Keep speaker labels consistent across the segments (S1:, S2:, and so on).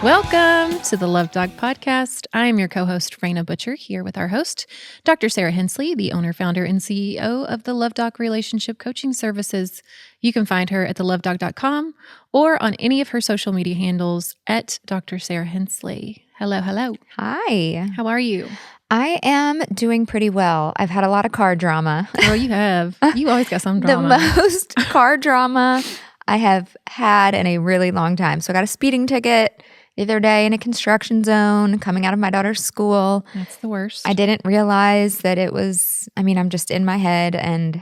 S1: Welcome to the Love Dog Podcast. I am your co-host, Raina Butcher, here with our host, Dr. Sarah Hensley, the owner, founder, and CEO of the Love Dog Relationship Coaching Services. You can find her at thelovedog.com or on any of her social media handles at Dr. Sarah Hensley. Hello, hello.
S2: Hi.
S1: How are you?
S2: I am doing pretty well. I've had a lot of car drama.
S1: Oh, you have. You always got some drama.
S2: The most car drama I have had in a really long time. So I got a speeding ticket the other day in a construction zone coming out of my daughter's school.
S1: That's the worst.
S2: I didn't realize that it was, I'm just in my head and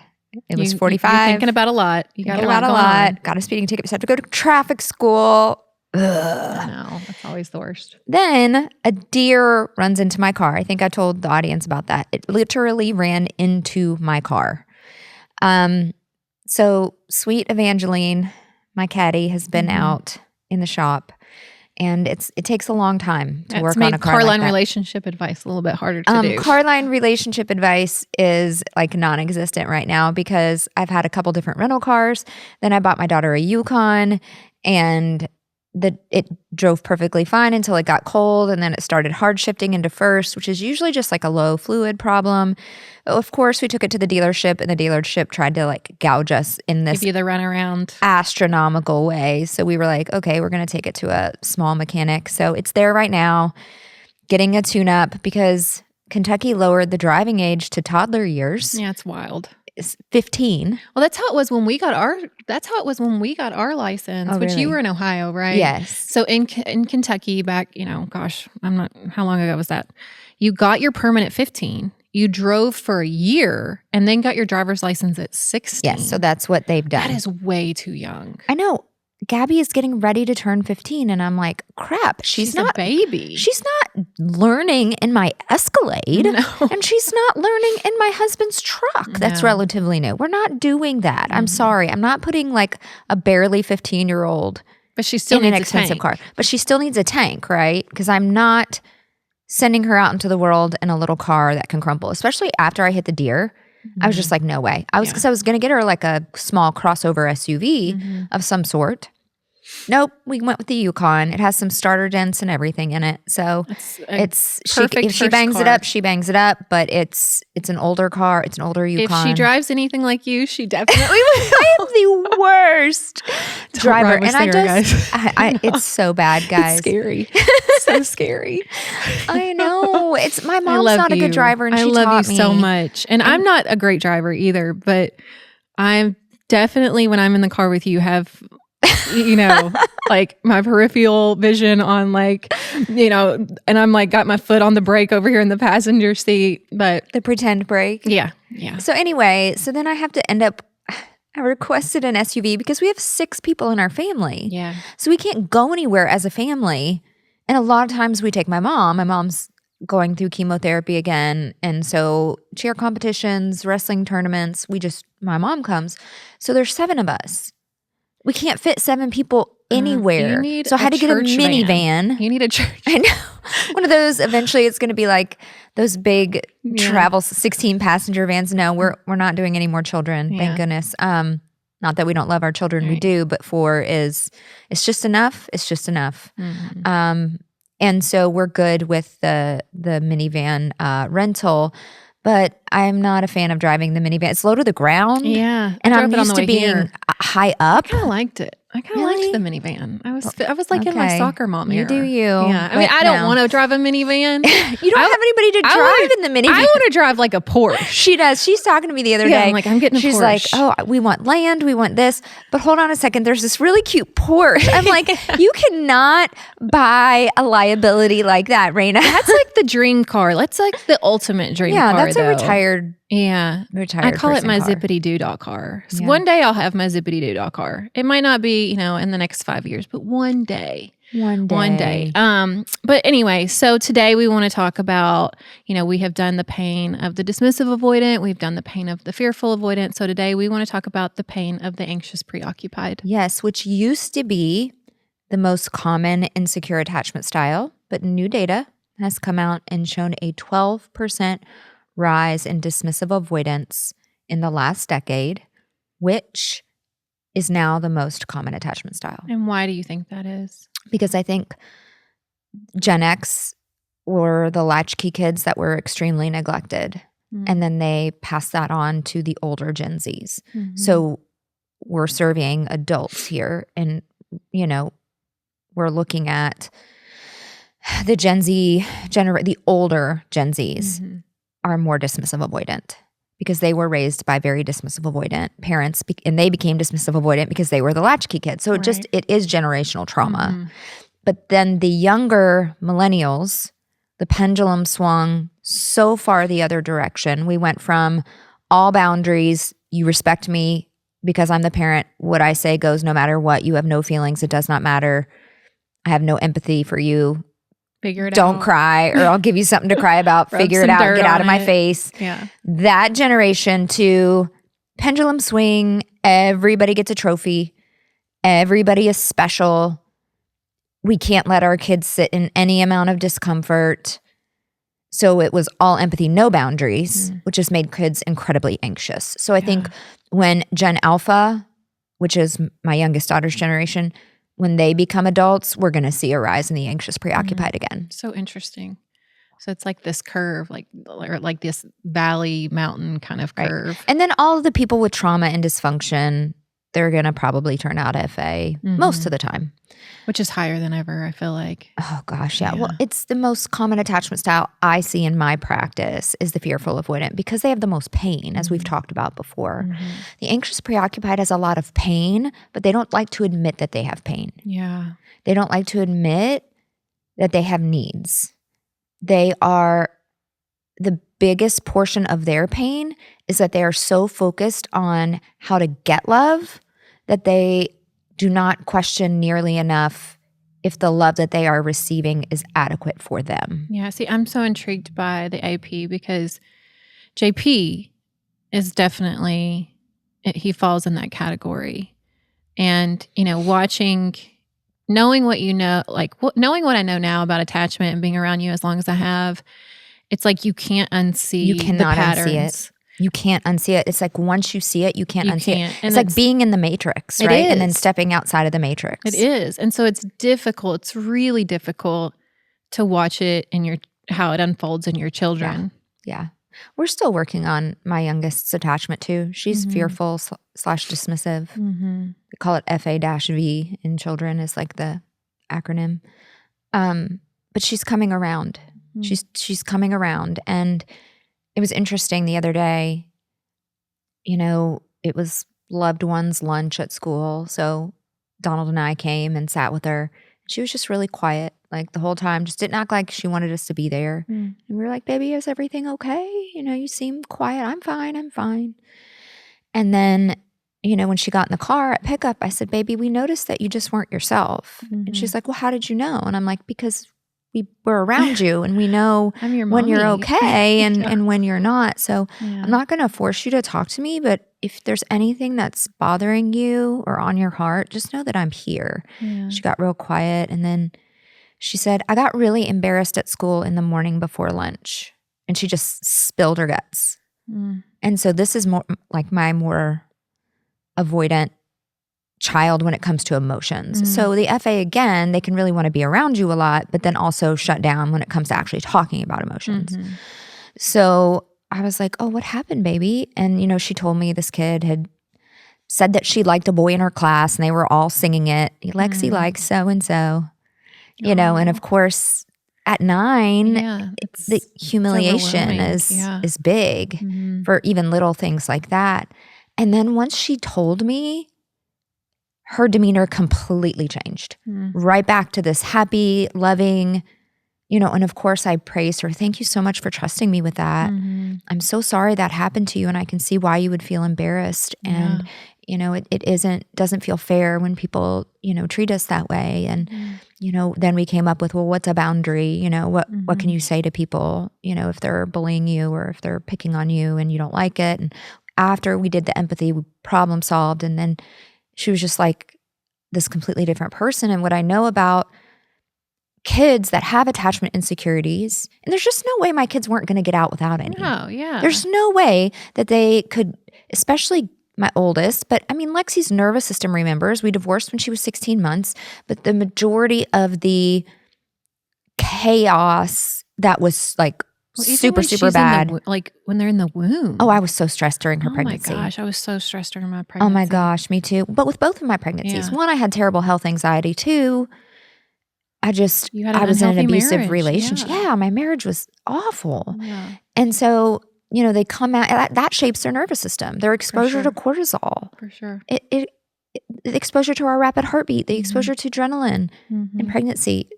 S2: it was 45.
S1: You're thinking about a lot. You got a lot going on.
S2: Got a speeding ticket. So I have to go to traffic school.
S1: I know. That's always the worst.
S2: Then a deer runs into my car. I think I told the audience about that. It literally ran into my car. So sweet Evangeline, my caddy, has been out in the shop. And it takes a long time to work on a car
S1: Carline
S2: like that.
S1: relationship advice a little bit harder to do.
S2: Carline relationship advice is like non-existent right now because I've had a couple different rental cars. Then I bought my daughter a Yukon, and it drove perfectly fine until it got cold, and then it started hard shifting into first, which is usually just like a low fluid problem. Of course, we took it to the dealership, and the dealership tried to like gouge us in this
S1: give you the runaround
S2: astronomical way. So we were like, okay, we're going to take it to a small mechanic. So it's there right now, getting a tune-up because Kentucky lowered the driving age to toddler years.
S1: Yeah, it's wild.
S2: 15.
S1: Well, that's how it was when we got our. That's how it was when we got our license. Which
S2: really?
S1: You were in Ohio, right?
S2: Yes.
S1: So in Kentucky, back, I'm not. How long ago was that? You got your permit at 15. You drove for a year and then got your driver's license at 16.
S2: Yes. So that's what they've done.
S1: That is way too young.
S2: I know. Gabby is getting ready to turn 15, and I'm like, crap.
S1: She's not a baby.
S2: She's not learning in my Escalade, and she's not learning in my husband's truck. That's relatively new. We're not doing that. I'm sorry. I'm not putting like a barely 15-year-old
S1: but she still
S2: in
S1: needs
S2: an expensive
S1: a tank.
S2: car. But she still needs a tank, right? Because I'm not sending her out into the world in a little car that can crumple, especially after I hit the deer. I was just like, no way. I was going to get her like a small crossover SUV of some sort. Nope, we went with the Yukon. It has some starter dents and everything in it. So it's
S1: perfect.
S2: If she bangs it up, she bangs it up. But it's an older car. It's an older Yukon.
S1: If she drives anything like you, she definitely will.
S2: I am the worst driver, and
S1: I
S2: it's so bad, guys.
S1: It's scary. It's so scary.
S2: I know. It's my mom's not a good driver, and
S1: I
S2: she
S1: love
S2: taught
S1: you
S2: me
S1: so much. And I'm not a great driver either, but I'm definitely, when I'm in the car with you, have like my peripheral vision on and I'm like got my foot on the brake over here in the passenger seat, but
S2: the pretend brake.
S1: Yeah.
S2: So anyway, then I have to end up, I requested an SUV because we have 6 people in our family.
S1: Yeah.
S2: So we can't go anywhere as a family. And a lot of times we take my mom. My mom's going through chemotherapy again. And so cheer competitions, wrestling tournaments, my mom comes. So there's 7 of us. We can't fit 7 people anywhere. So I had to get a minivan.
S1: You need a church.
S2: I know. One of those, eventually it's going to be like those big travel 16 passenger vans. No, we're not doing any more children. Thank goodness. Not that we don't love our children. We do, but 4 it's just enough. It's just enough.
S1: Mm-hmm.
S2: And so we're good with the minivan rental. But I'm not a fan of driving the minivan. It's low to the ground.
S1: Yeah.
S2: And I'm used to being high up.
S1: I kind of liked it. I kind of liked the minivan. I was like in my soccer mom era.
S2: You do you.
S1: Yeah. I mean, I don't want to drive a minivan.
S2: You don't have anybody to drive in the minivan.
S1: I want to drive like a Porsche.
S2: She does. She's talking to me the other day.
S1: I'm like, I'm getting a Porsche.
S2: She's like, oh, we want land. We want this. But hold on a second. There's this really cute Porsche. I'm like, you cannot buy a liability like that, Raina.
S1: That's like the dream car. That's like the ultimate dream car.
S2: Yeah, that's
S1: a
S2: retired.
S1: Yeah.
S2: Retired.
S1: I call it my
S2: car.
S1: zippity doo-dah car. So one day I'll have my zippity doo-dah car. It might not be, in the next 5 years, but one day.
S2: One day.
S1: But anyway, so today we want to talk about, we have done the pain of the dismissive avoidant. We've done the pain of the fearful avoidant. So today we want to talk about the pain of the anxious preoccupied.
S2: Yes, which used to be the most common insecure attachment style, but new data has come out and shown a 12% rise in dismissive avoidance in the last decade, which is now the most common attachment style.
S1: And why do you think that is?
S2: Because I think Gen X were the latchkey kids that were extremely neglected. And then they passed that on to the older Gen Zs. So we're serving adults here, and, you know, we're looking at the Gen Z, the older Gen Zs are more dismissive avoidant because they were raised by very dismissive avoidant parents, and they became dismissive avoidant because they were the latchkey kids. So it is generational trauma. But then the younger millennials, the pendulum swung so far the other direction. We went from all boundaries, you respect me because I'm the parent, what I say goes no matter what, you have no feelings, it does not matter, I have no empathy for you,
S1: figure it out.
S2: Don't cry, or I'll give you something to cry about, figure it out, get out of my face.
S1: Yeah.
S2: That generation to pendulum swing, everybody gets a trophy, everybody is special, we can't let our kids sit in any amount of discomfort. So it was all empathy, no boundaries, which has made kids incredibly anxious. So I think when Gen Alpha, which is my youngest daughter's generation, when they become adults, we're going to see a rise in the anxious preoccupied again.
S1: So interesting. So it's like this curve, like this valley mountain kind of curve.
S2: And then all of the people with trauma and dysfunction, they're going to probably turn out FA most of the time.
S1: Which is higher than ever, I feel like.
S2: Oh, gosh, yeah. Well, it's the most common attachment style I see in my practice is the fearful avoidant because they have the most pain, as we've talked about before. The anxious preoccupied has a lot of pain, but they don't like to admit that they have pain.
S1: Yeah.
S2: They don't like to admit that they have needs. They are, the biggest portion of their pain is that they are so focused on how to get love that they do not question nearly enough if the love that they are receiving is adequate for them.
S1: Yeah, see, I'm so intrigued by the AP because JP is definitely, he falls in that category. And, you know, knowing what you know, like knowing what I know now about attachment and being around you as long as I have, it's like you can't unsee the patterns.
S2: Unsee it. You can't unsee it. It's like once you see it, you can't unsee it. It's like being in the matrix, right? And then stepping outside of the matrix.
S1: It is. And so it's difficult. It's really difficult to watch it in how it unfolds in your children.
S2: Yeah. We're still working on my youngest's attachment too. She's fearful / dismissive. We call it FA-V in children is like the acronym. But she's coming around. She's coming around. And it was interesting the other day, you know, it was loved one's lunch at school. So Donald and I came and sat with her. She was just really quiet, like the whole time, just didn't act like she wanted us to be there. And we were like, baby, is everything okay? You know, you seem quiet. I'm fine. And then, you know, when she got in the car at pickup, I said, baby, we noticed that you just weren't yourself. And she's like, well, how did you know? And I'm like, because we were around you and we know when you're okay and when you're not. So I'm not going to force you to talk to me, but if there's anything that's bothering you or on your heart, just know that I'm here. She got real quiet. And then she said, I got really embarrassed at school in the morning before lunch. And she just spilled her guts. And so this is more like my more avoidant child when it comes to emotions. So the FA, again, they can really want to be around you a lot, but then also shut down when it comes to actually talking about emotions. So I was like, oh, what happened, baby? And, you know, she told me this kid had said that she liked a boy in her class and they were all singing it. Lexi likes so-and-so, you know, and of course at 9, the humiliation is big for even little things like that. And then once she told me, her demeanor completely changed. Right back to this happy, loving, you know, and of course I praised her. Thank you so much for trusting me with that. I'm so sorry that happened to you and I can see why you would feel embarrassed. And, you know, it doesn't feel fair when people, you know, treat us that way. And, you know, then we came up with, well, what's a boundary? You know, what can you say to people, you know, if they're bullying you or if they're picking on you and you don't like it? And after we did the empathy, we problem solved. And then she was just like this completely different person. And what I know about kids that have attachment insecurities, and there's just no way my kids weren't going to get out without any. There's no way that they could, especially my oldest. But I mean, Lexi's nervous system remembers. We divorced when she was 16 months, but the majority of the chaos that was like
S1: Even
S2: super,
S1: when
S2: super
S1: she's
S2: bad.
S1: like when they're in the womb.
S2: Oh, I was so stressed during her pregnancy.
S1: Oh my gosh, I was so stressed during my
S2: Oh
S1: pregnancy.
S2: my gosh, me too. But with both of my pregnancies, one, I had terrible health anxiety. Two, I was in an abusive relationship. Yeah, my marriage was awful.
S1: Yeah.
S2: And so, they come out, that shapes their nervous system. Their exposure to cortisol.
S1: For sure.
S2: The exposure to our rapid heartbeat, the exposure to adrenaline in pregnancy.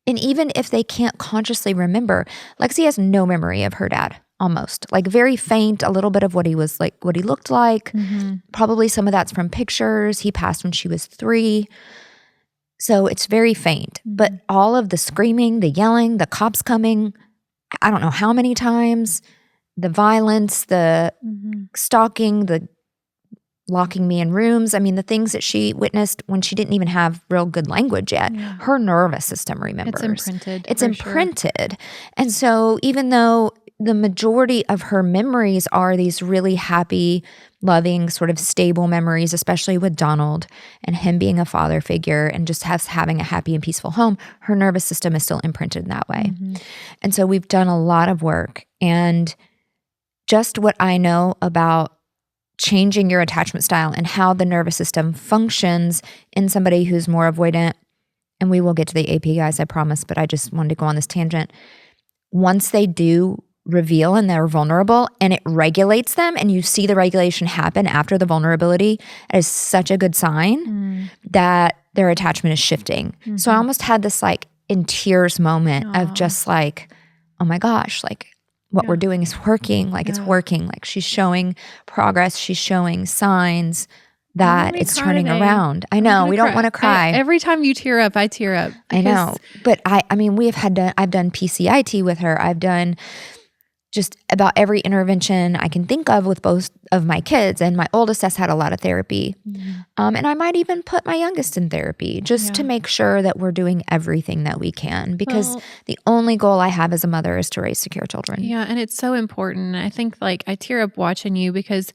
S2: And even if they can't consciously remember, Lexi has no memory of her dad, almost. Like very faint, a little bit of what he was like, what he looked like. Probably some of that's from pictures. He passed when she was 3. So it's very faint. But all of the screaming, the yelling, the cops coming, I don't know how many times, the violence, the stalking, the locking me in rooms. I mean, the things that she witnessed when she didn't even have real good language yet, her nervous system remembers. It's imprinted. Sure. And so even though the majority of her memories are these really happy, loving, sort of stable memories, especially with Donald and him being a father figure and just having a happy and peaceful home, her nervous system is still imprinted in that way. And so we've done a lot of work. And just what I know about changing your attachment style and how the nervous system functions in somebody who's more avoidant, and we will get to the AP guys, I promise, but I just wanted to go on this tangent. Once they do reveal and they're vulnerable and it regulates them and you see the regulation happen after the vulnerability, it is such a good sign that their attachment is shifting. So I almost had this like in tears moment of just like, oh my gosh, like what we're doing is working, like it's working, like she's showing progress, she's showing signs that it's turning around. I know, we don't want to cry.
S1: Every time you tear up, I tear up.
S2: I know, but I mean, I've done PCIT with her. I've done just about every intervention I can think of with both of my kids. And my oldest has had a lot of therapy. And I might even put my youngest in therapy just to make sure that we're doing everything that we can, because the only goal I have as a mother is to raise secure children.
S1: Yeah. And it's so important. I think like I tear up watching you because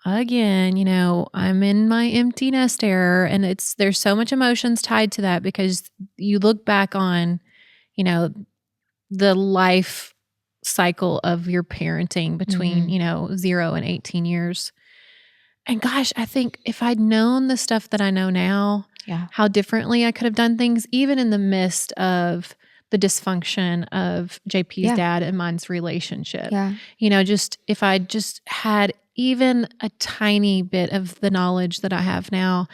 S1: again, I'm in my empty nest era and there's so much emotions tied to that because you look back on, the life cycle of your parenting between, 0 and 18 years. And gosh, I think if I'd known the stuff that I know now, how differently I could have done things, even in the midst of the dysfunction of JP's dad and mine's relationship. Just if I just had even a tiny bit of the knowledge that I have now,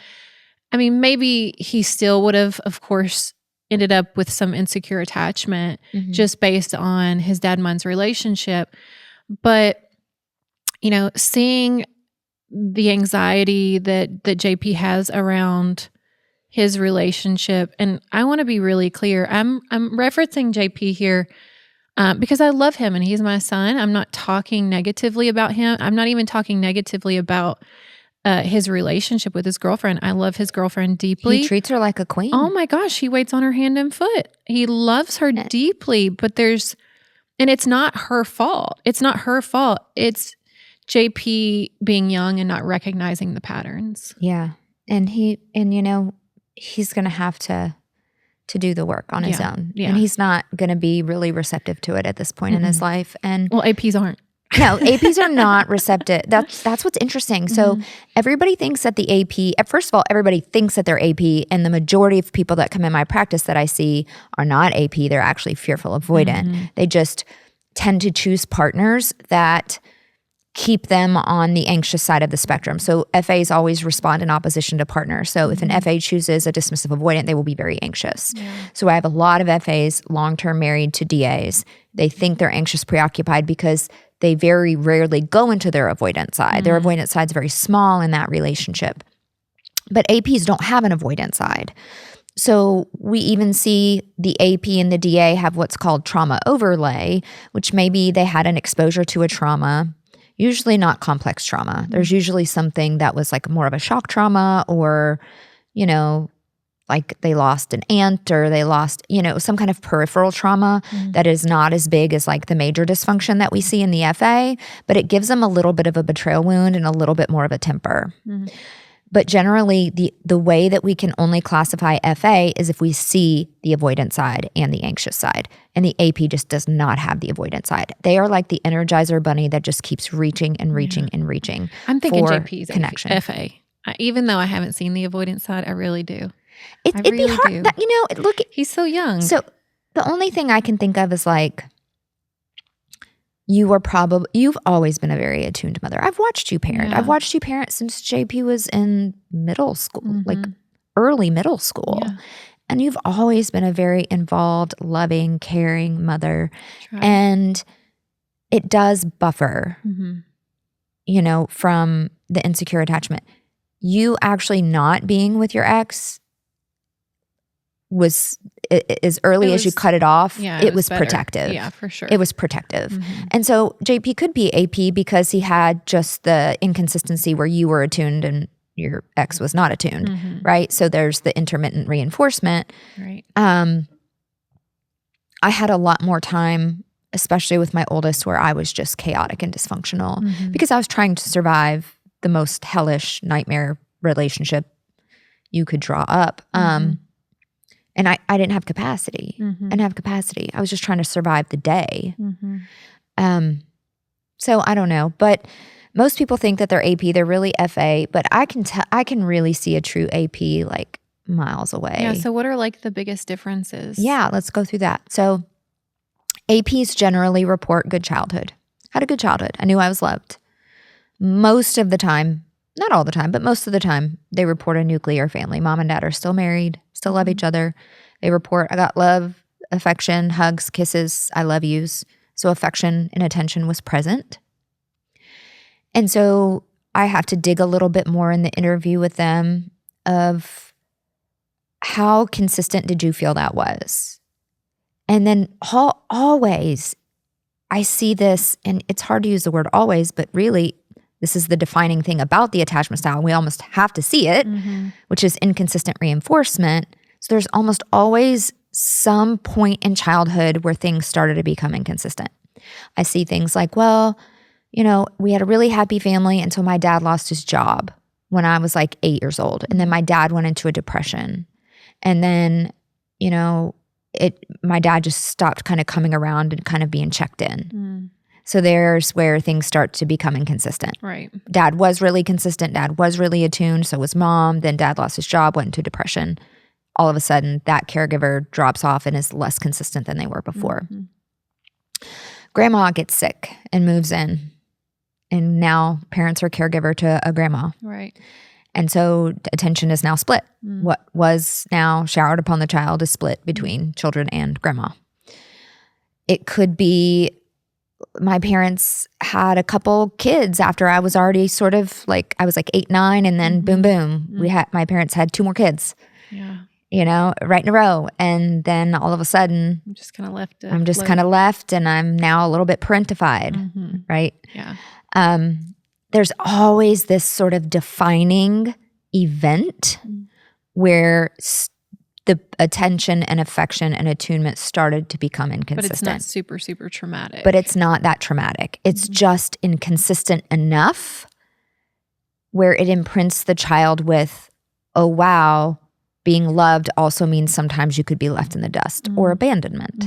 S1: I mean, maybe he still would have, of course, ended up with some insecure attachment just based on his dad and mine's relationship. But, seeing the anxiety that JP has around his relationship, and I want to be really clear, I'm referencing JP here because I love him and he's my son. I'm not talking negatively about him. I'm not even talking negatively about his relationship with his girlfriend. I love his girlfriend deeply.
S2: He treats her like a queen.
S1: Oh my gosh, he waits on her hand and foot. He loves her deeply, but and it's not her fault. It's not her fault. It's JP being young and not recognizing the patterns.
S2: Yeah. And he's going to have to do the work on his own. Yeah. And he's not going to be really receptive to it at this point in his life. And
S1: APs aren't.
S2: No, APs are not receptive. That's what's interesting. So everybody thinks that the AP, first of all, everybody thinks that they're AP, and the majority of people that come in my practice that I see are not AP. They're actually fearful avoidant. They just tend to choose partners that keep them on the anxious side of the spectrum. So FAs always respond in opposition to partners. So if an FA chooses a dismissive avoidant, they will be very anxious. So I have a lot of FAs long-term married to DAs. They think they're anxious preoccupied because they very rarely go into their avoidant side. Their avoidant side's very small in that relationship. But APs don't have an avoidant side. So we even see the AP and the DA have what's called trauma overlay, which maybe they had an exposure to a trauma, usually not complex trauma. There's usually something that was like more of a shock trauma, or, like they lost an aunt, or they lost, some kind of peripheral trauma that is not as big as like the major dysfunction that we see in the FA, but it gives them a little bit of a betrayal wound and a little bit more of a temper. But generally, the way that we can only classify FA is if we see the avoidant side and the anxious side. And the AP just does not have the avoidant side. They are like the Energizer bunny that just keeps reaching and reaching and reaching.
S1: I'm thinking
S2: for
S1: JP's
S2: connection.
S1: FA. Even though I haven't seen the avoidant side, I really do.
S2: It'd be hard. Look,
S1: he's so young.
S2: So the only thing I can think of is like, you've always been a very attuned mother. I've watched you parent.
S1: Yeah.
S2: I've watched you parent since JP was in middle school, like early middle school.
S1: Yeah.
S2: And you've always been a very involved, loving, caring mother. And it does buffer, from the insecure attachment. You actually not being with your ex was as early as you cut it off.
S1: Yeah,
S2: it was
S1: better.
S2: protective.
S1: Yeah, for sure.
S2: It was protective. And so JP could be AP because he had just the inconsistency where you were attuned and your ex was not attuned, right? So there's the intermittent reinforcement.
S1: Right.
S2: I had a lot more time, especially with my oldest, where I was just chaotic and dysfunctional because I was trying to survive the most hellish nightmare relationship you could draw up. And I didn't have capacity. I didn't have capacity. I was just trying to survive the day. So I don't know. But most people think that they're AP. They're really FA. But I can really see a true AP like miles away.
S1: Yeah. So what are like the biggest differences?
S2: Yeah, let's go through that. So APs generally report good childhood. Had a good childhood. I knew I was loved. Most of the time, not all the time, but most of the time, they report a nuclear family. Mom and dad are still married, still love each other. They report, I got love, affection, hugs, kisses, I love yous. So affection and attention was present. And so I have to dig a little bit more in the interview with them of how consistent did you feel that was? And then always, I see this, and it's hard to use the word always, but really, this is the defining thing about the attachment style. And we almost have to see it, which is inconsistent reinforcement. So there's almost always some point in childhood where things started to become inconsistent. I see things like, well, we had a really happy family until my dad lost his job when I was like 8 years old. And then my dad went into a depression. And then, my dad just stopped kind of coming around and kind of being checked in. So there's where things start to become inconsistent.
S1: Right.
S2: Dad was really consistent. Dad was really attuned. So was mom. Then dad lost his job, went into depression. All of a sudden, that caregiver drops off and is less consistent than they were before. Grandma gets sick and moves in. And now parents are caregiver to a grandma.
S1: Right.
S2: And so attention is now split. What was now showered upon the child is split between children and grandma. It could be my parents had a couple kids after I was already sort of like, I was like 8, 9, and then boom, boom. My parents had 2 more kids.
S1: Yeah.
S2: Right in a row. And then all of a sudden,
S1: I'm just kind of left.
S2: I'm just kind of left, and I'm now a little bit parentified, right?
S1: Yeah.
S2: There's always this sort of defining event where the attention and affection and attunement started to become inconsistent.
S1: But it's not super, super traumatic.
S2: But it's not that traumatic. It's just inconsistent enough where it imprints the child with, oh, wow, being loved also means sometimes you could be left in the dust, or abandonment.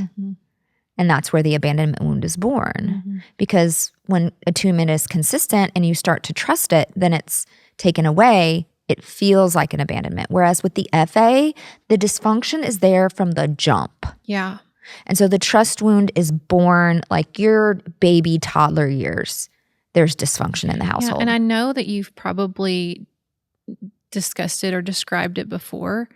S2: And that's where the abandonment wound is born. Because when attunement is consistent and you start to trust it, then it's taken away. It feels like an abandonment. Whereas with the FA, the dysfunction is there from the jump.
S1: Yeah.
S2: And so the trust wound is born like your baby toddler years. There's dysfunction in the household.
S1: Yeah, and I know that you've probably discussed it or described it before,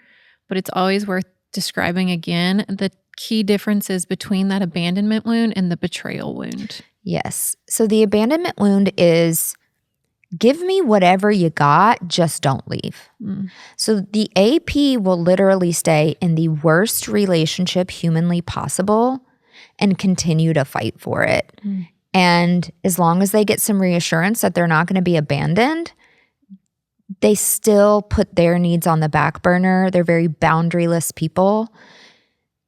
S1: but it's always worth describing again the key differences between that abandonment wound and the betrayal wound.
S2: Yes. So the abandonment wound is, give me whatever you got, just don't leave. So the AP will literally stay in the worst relationship humanly possible and continue to fight for it. And as long as they get some reassurance that they're not going to be abandoned, they still put their needs on the back burner. They're very boundaryless people.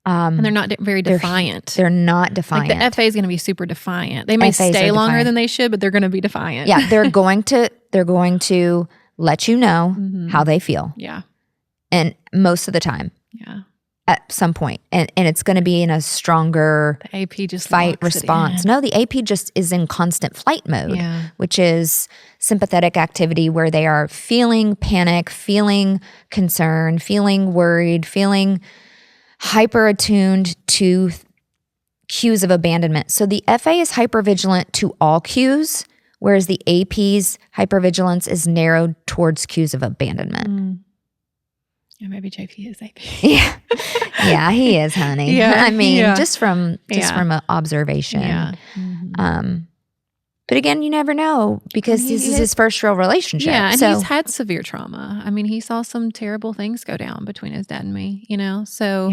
S1: And they're not very defiant.
S2: They're not defiant.
S1: Like the FA is going to be super defiant. They may
S2: FAs
S1: stay
S2: are
S1: longer
S2: defiant.
S1: than they should, but they're going to be defiant.
S2: Yeah, they're going to let you know how they feel.
S1: Yeah.
S2: And most of the time.
S1: Yeah.
S2: At some point. And it's going to be in a stronger
S1: The AP just
S2: fight
S1: locks it
S2: response.
S1: in.
S2: No, the AP just is in constant flight mode,
S1: Yeah.
S2: which is sympathetic activity where they are feeling panic, feeling concern, feeling worried, feeling hyper attuned to cues of abandonment. So the FA is hypervigilant to all cues, whereas the AP's hypervigilance is narrowed towards cues of abandonment.
S1: Yeah, maybe JP is AP.
S2: Yeah. Yeah, he is, honey.
S1: Yeah,
S2: I mean,
S1: yeah.
S2: just from an observation.
S1: Yeah.
S2: But again, you never know because this is his first real relationship.
S1: Yeah, and
S2: so,
S1: he's had severe trauma. I mean, he saw some terrible things go down between his dad and me, So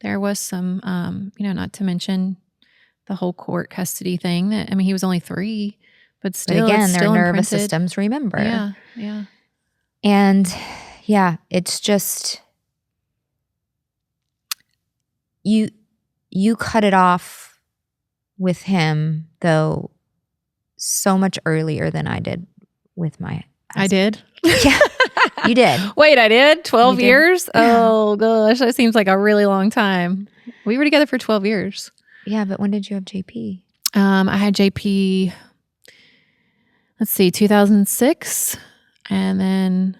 S1: there was some, not to mention the whole court custody thing. That, I mean, he was only 3, but still,
S2: again,
S1: it's
S2: their
S1: still
S2: nervous
S1: imprinted.
S2: systems remember.
S1: Yeah, yeah.
S2: And yeah, it's just you cut it off with him though so much earlier than I did with my husband.
S1: I did?
S2: Yeah, you did.
S1: Wait, I did? 12
S2: You did.
S1: years? Oh, gosh. That seems like a really long time. We were together for 12 years.
S2: Yeah, but when did you have JP?
S1: I had JP, let's see, 2006. And then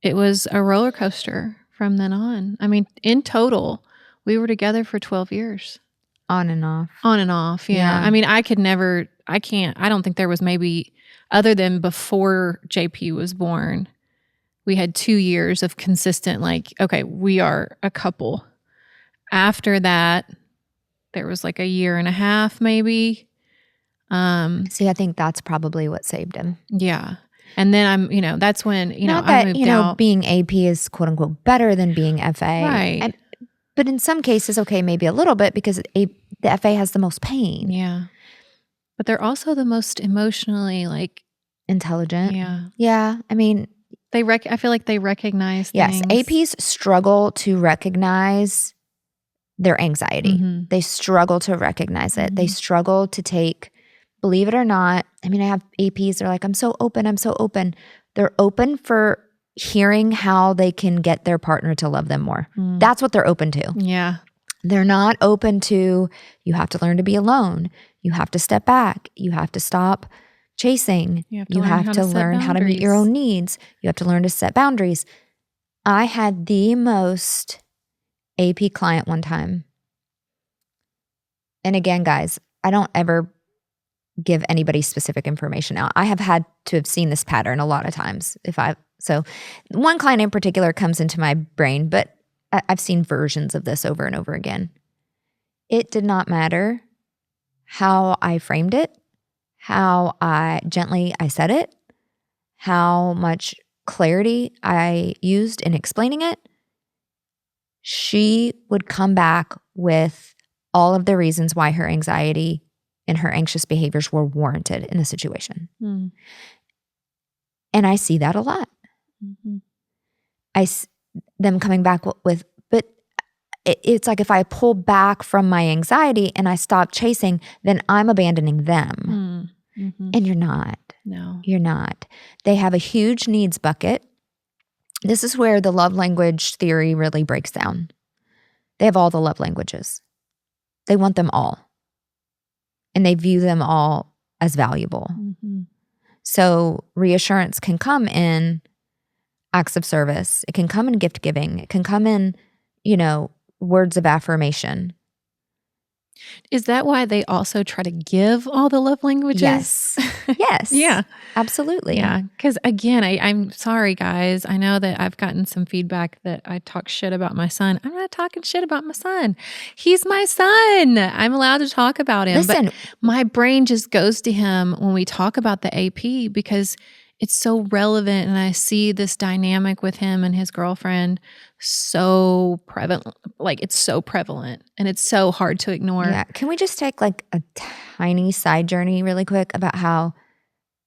S1: it was a roller coaster from then on. I mean, in total, we were together for 12 years.
S2: On and off.
S1: On and off, yeah. I mean, I don't think there was maybe, other than before JP was born, we had 2 years of consistent, okay, we are a couple. After that, there was like a year and a half maybe.
S2: See, I think that's probably what saved him.
S1: Yeah. And then that's when,
S2: Not
S1: I
S2: that,
S1: moved out.
S2: being AP is quote unquote better than being FA.
S1: Right.
S2: But in some cases, okay, maybe a little bit because the FA has the most pain.
S1: Yeah. But they're also the most emotionally
S2: Intelligent.
S1: Yeah.
S2: Yeah. I mean,
S1: I feel like they recognize things.
S2: yes, APs struggle to recognize their anxiety.
S1: Mm-hmm.
S2: They struggle to recognize it. They struggle to take, believe it or not, I mean, I have APs, they're like, I'm so open. They're open for hearing how they can get their partner to love them more. That's what they're open to.
S1: Yeah.
S2: They're not open to, you have to learn to be alone. You have to step back. You have to stop chasing. You have to learn how to meet your own needs. You have to learn to set boundaries. I had the most AP client one time. And again, guys, I don't ever give anybody specific information out. I have had to have seen this pattern a lot of times. So one client in particular comes into my brain, but I've seen versions of this over and over again. It did not matter how I framed it, how gently I said it, how much clarity I used in explaining it. She would come back with all of the reasons why her anxiety and her anxious behaviors were warranted in the situation. And I see that a lot. Them coming back with, but it's like if I pull back from my anxiety and I stop chasing, then I'm abandoning them. And you're not.
S1: No.
S2: You're not. They have a huge needs bucket. This is where the love language theory really breaks down. They have all the love languages. They want them all. And they view them all as valuable. So reassurance can come in acts of service. It can come in gift giving. It can come in, words of affirmation.
S1: Is that why they also try to give all the love languages?
S2: Yes. Yes.
S1: Yeah.
S2: Absolutely.
S1: Yeah. Because again, I'm sorry, guys. I know that I've gotten some feedback that I talk shit about my son. I'm not talking shit about my son. He's my son. I'm allowed to talk about him.
S2: Listen.
S1: But my brain just goes to him when we talk about the AP because it's so relevant. And I see this dynamic with him and his girlfriend so prevalent. It's so prevalent and it's so hard to ignore.
S2: Yeah. Can we just take a tiny side journey really quick about how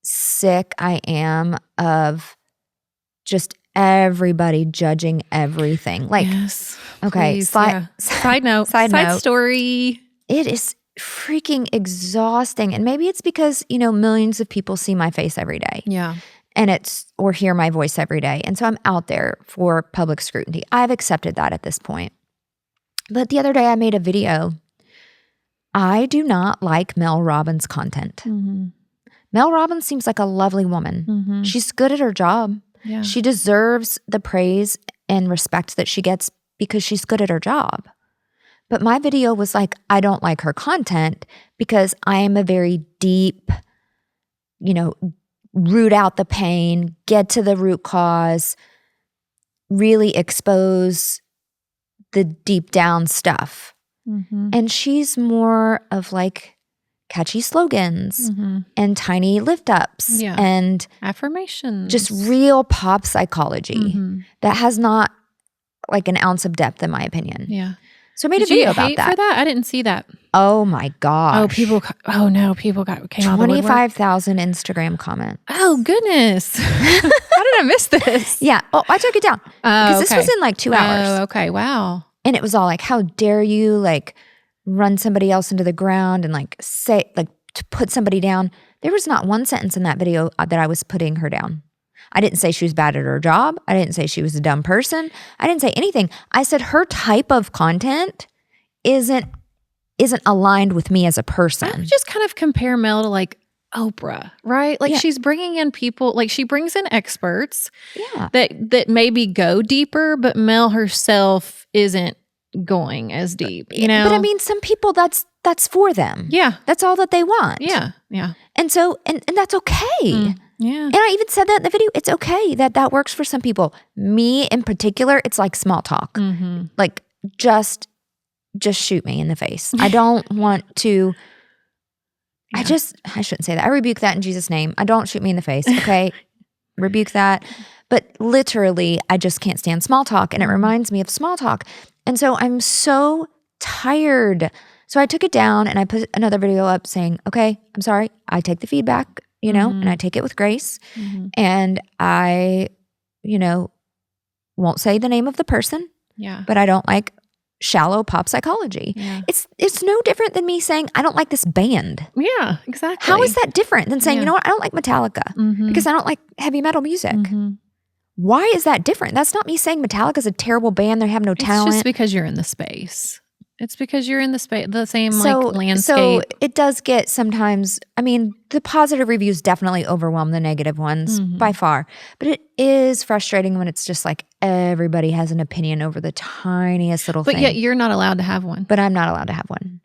S2: sick I am of just everybody judging everything?
S1: Yes.
S2: Okay.
S1: Please, Side note. Side story.
S2: It is freaking exhausting. And maybe it's because, millions of people see my face every day.
S1: Yeah.
S2: or hear my voice every day. And so I'm out there for public scrutiny. I've accepted that at this point. But the other day I made a video. I do not like Mel Robbins' content.
S1: Mm-hmm.
S2: Mel Robbins seems like a lovely woman.
S1: Mm-hmm.
S2: She's good at her job.
S1: Yeah.
S2: She deserves the praise and respect that she gets because she's good at her job. But my video was like, I don't like her content because I am a very deep, root out the pain, get to the root cause, really expose the deep down stuff.
S1: Mm-hmm.
S2: And she's more of like catchy slogans and tiny lift ups and
S1: affirmations,
S2: just real pop psychology that has not like an ounce of depth in my opinion.
S1: Yeah.
S2: So I made a video about
S1: that. For that? I didn't see that.
S2: Oh my gosh.
S1: People came out
S2: 25,000 Instagram comments.
S1: Oh goodness. How did I miss this?
S2: Yeah. Oh, I took it down because this was in like 2 hours.
S1: Oh, okay. Wow.
S2: And it was all like, how dare you like run somebody else into the ground and like say like to put somebody down. There was not one sentence in that video that I was putting her down. I didn't say she was bad at her job. I didn't say she was a dumb person. I didn't say anything. I said her type of content isn't aligned with me as a person.
S1: I would just kind of compare Mel to like Oprah, right? Like she's bringing in people, like she brings in experts that maybe go deeper, but Mel herself isn't going as deep, But
S2: I mean, some people that's for them.
S1: Yeah.
S2: That's all that they want.
S1: Yeah. Yeah.
S2: And so, and that's okay.
S1: Yeah.
S2: And I even said that in the video. It's okay that works for some people. Me in particular, it's like small talk. Like just shoot me in the face. I don't want to. I shouldn't say that. I rebuke that in Jesus' name. I don't shoot me in the face. Okay. Rebuke that. But literally, I just can't stand small talk. And it reminds me of small talk. And so I'm so tired. So I took it down and I put another video up saying, okay, I'm sorry. I take the feedback, and I take it with grace. And I, won't say the name of the person. Yeah. But I don't like shallow pop psychology. Yeah. It's no different than me saying, I don't like this band.
S1: Yeah, exactly.
S2: How is that different than saying, you know what, I don't like Metallica because I don't like heavy metal music. Why is that different? That's not me saying Metallica's a terrible band. They have no talent.
S1: It's just because you're in the space. It's because you're in the space, the same landscape. So
S2: it does get sometimes, the positive reviews definitely overwhelm the negative ones by far. But it is frustrating when it's just like everybody has an opinion over the tiniest little thing.
S1: But yet you're not allowed to have one.
S2: But I'm not allowed to have one.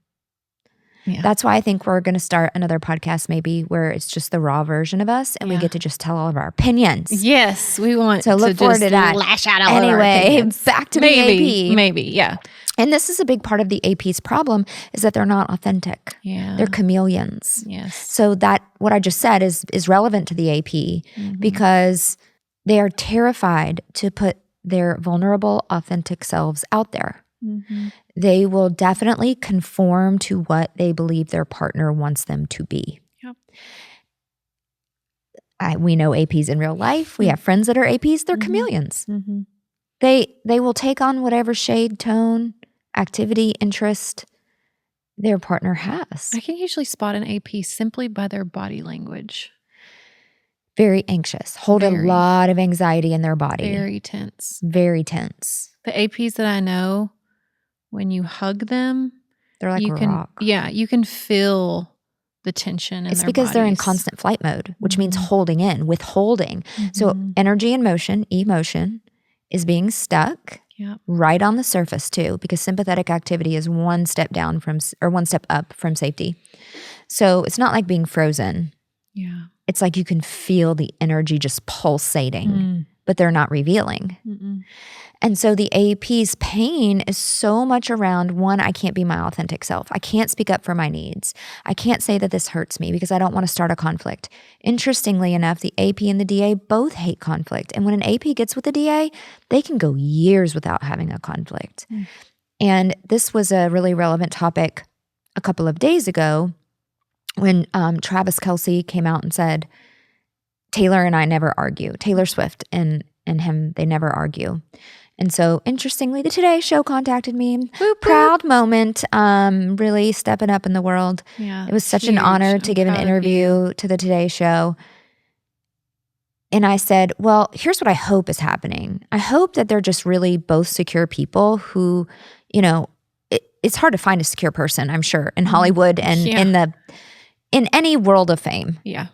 S2: Yeah. That's why I think we're going to start another podcast maybe where it's just the raw version of us and we get to just tell all of our opinions.
S1: Yes, we want
S2: to look forward to that.
S1: Lash out all
S2: anyway,
S1: of our opinions.
S2: Back to the AP.
S1: Maybe, yeah.
S2: And this is a big part of the AP's problem is that they're not authentic.
S1: Yeah.
S2: They're chameleons.
S1: Yes.
S2: So that what I just said is relevant to the AP because they are terrified to put their vulnerable, authentic selves out there. They will definitely conform to what they believe their partner wants them to be. Yep. We know APs in real life. We have friends that are APs. They're chameleons. They will take on whatever shade, tone, activity, interest their partner has.
S1: I can usually spot an AP simply by their body language.
S2: Very anxious. Hold a lot of anxiety in their body.
S1: Very tense.
S2: Very tense.
S1: The APs that I know, when you hug them,
S2: they're like rock.
S1: Yeah, you can feel the tension in their bodies.
S2: It's because they're in constant flight mode, which means holding in, withholding. So energy and motion, emotion, is being stuck right on the surface too, because sympathetic activity is one step up from safety. So it's not like being frozen. Yeah. It's like you can feel the energy just pulsating, but they're not revealing. And so the AP's pain is so much around, one, I can't be my authentic self. I can't speak up for my needs. I can't say that this hurts me because I don't want to start a conflict. Interestingly enough, the AP and the DA both hate conflict. And when an AP gets with the DA, they can go years without having a conflict. And this was a really relevant topic a couple of days ago when Travis Kelce came out and said, Taylor and I never argue. Taylor Swift and him, they never argue. And so, interestingly, the Today Show contacted me. Proud moment, really stepping up in the world. Yeah, it was such an honor to give an interview to the Today Show. And I said, well, here's what I hope is happening. I hope that they're just really both secure people who, it's hard to find a secure person, I'm sure, in Hollywood and in any world of fame.
S1: Yeah.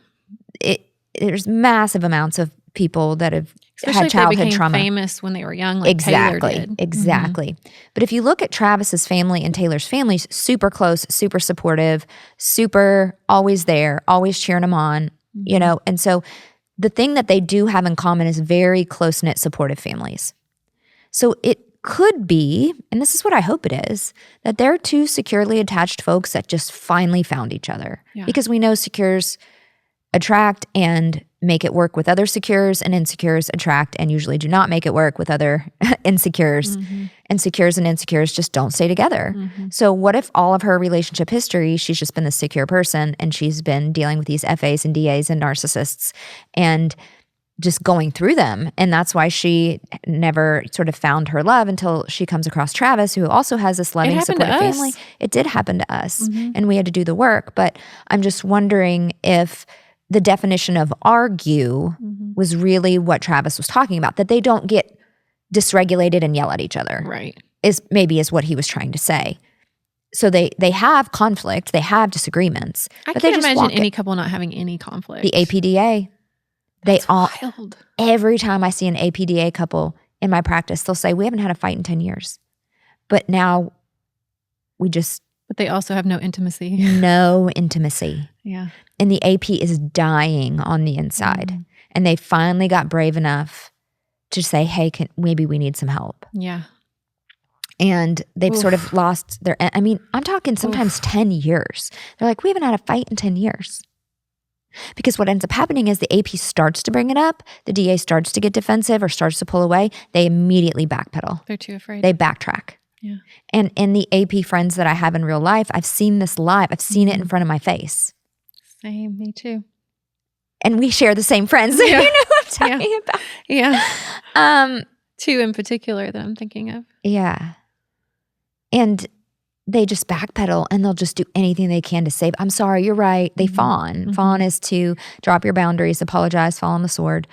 S2: There's massive amounts of people that have
S1: Especially
S2: had childhood
S1: if they became
S2: trauma.
S1: famous when they were young, like Taylor did.
S2: Exactly. But if you look at Travis's family and Taylor's family, super close, super supportive, super always there, always cheering them on, and so the thing that they do have in common is very close-knit, supportive families. So it could be, and this is what I hope it is, that they're two securely attached folks that just finally found each other.
S1: Yeah.
S2: Because we know secures attract and make it work with other secures, and insecures attract and usually do not make it work with other insecures. And secures and insecures just don't stay together. So what if all of her relationship history, she's just been the secure person and she's been dealing with these FAs and DAs and narcissists and just going through them. And that's why she never sort of found her love until she comes across Travis, who also has this loving, supportive family. It did happen to us, and we had to do the work. But I'm just wondering if the definition of argue was really what Travis was talking about, that they don't get dysregulated and yell at each other.
S1: Right.
S2: Is what he was trying to say. So they have conflict, they have disagreements.
S1: I
S2: but
S1: can't
S2: they just
S1: imagine any couple not having any conflict.
S2: The APDA.
S1: That's wild.
S2: Every time I see an APDA couple in my practice, they'll say, we haven't had a fight in 10 years. But now
S1: But they also have no intimacy.
S2: No intimacy.
S1: Yeah.
S2: And the AP is dying on the inside. And they finally got brave enough to say, hey, maybe we need some help.
S1: Yeah.
S2: And they've sort of lost their, I'm talking sometimes 10 years. They're like, we haven't had a fight in 10 years. Because what ends up happening is the AP starts to bring it up, the DA starts to get defensive or starts to pull away, they immediately backpedal.
S1: They're too afraid.
S2: They backtrack.
S1: Yeah.
S2: And in the AP friends that I have in real life, I've seen this live. I've seen it in front of my face.
S1: Same, me too.
S2: And we share the same friends. You know what I'm talking about.
S1: Yeah. Two in particular that I'm thinking of.
S2: Yeah. And they just backpedal and they'll just do anything they can to save. I'm sorry, you're right. They fawn. Fawn is to drop your boundaries, apologize, fall on the sword,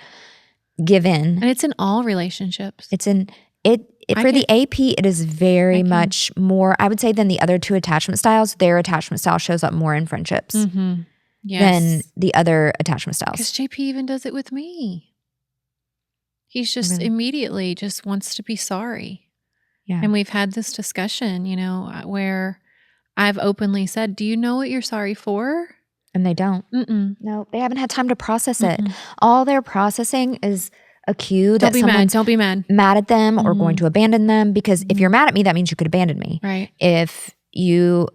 S2: give in.
S1: And it's in all relationships.
S2: It's in it. For the AP, it is very much more, I would say, than the other two attachment styles. Their attachment style shows up more in friendships than the other attachment styles.
S1: Because JP even does it with me. He's just immediately just wants to be sorry.
S2: Yeah.
S1: And we've had this discussion, where I've openly said, do you know what you're sorry for?
S2: And they don't. No, they haven't had time to process it. All they're processing is a cue that someone's
S1: Don't be mad.
S2: Mad at them or going to abandon them. Because if you're mad at me, that means you could abandon me.
S1: Right.
S2: If you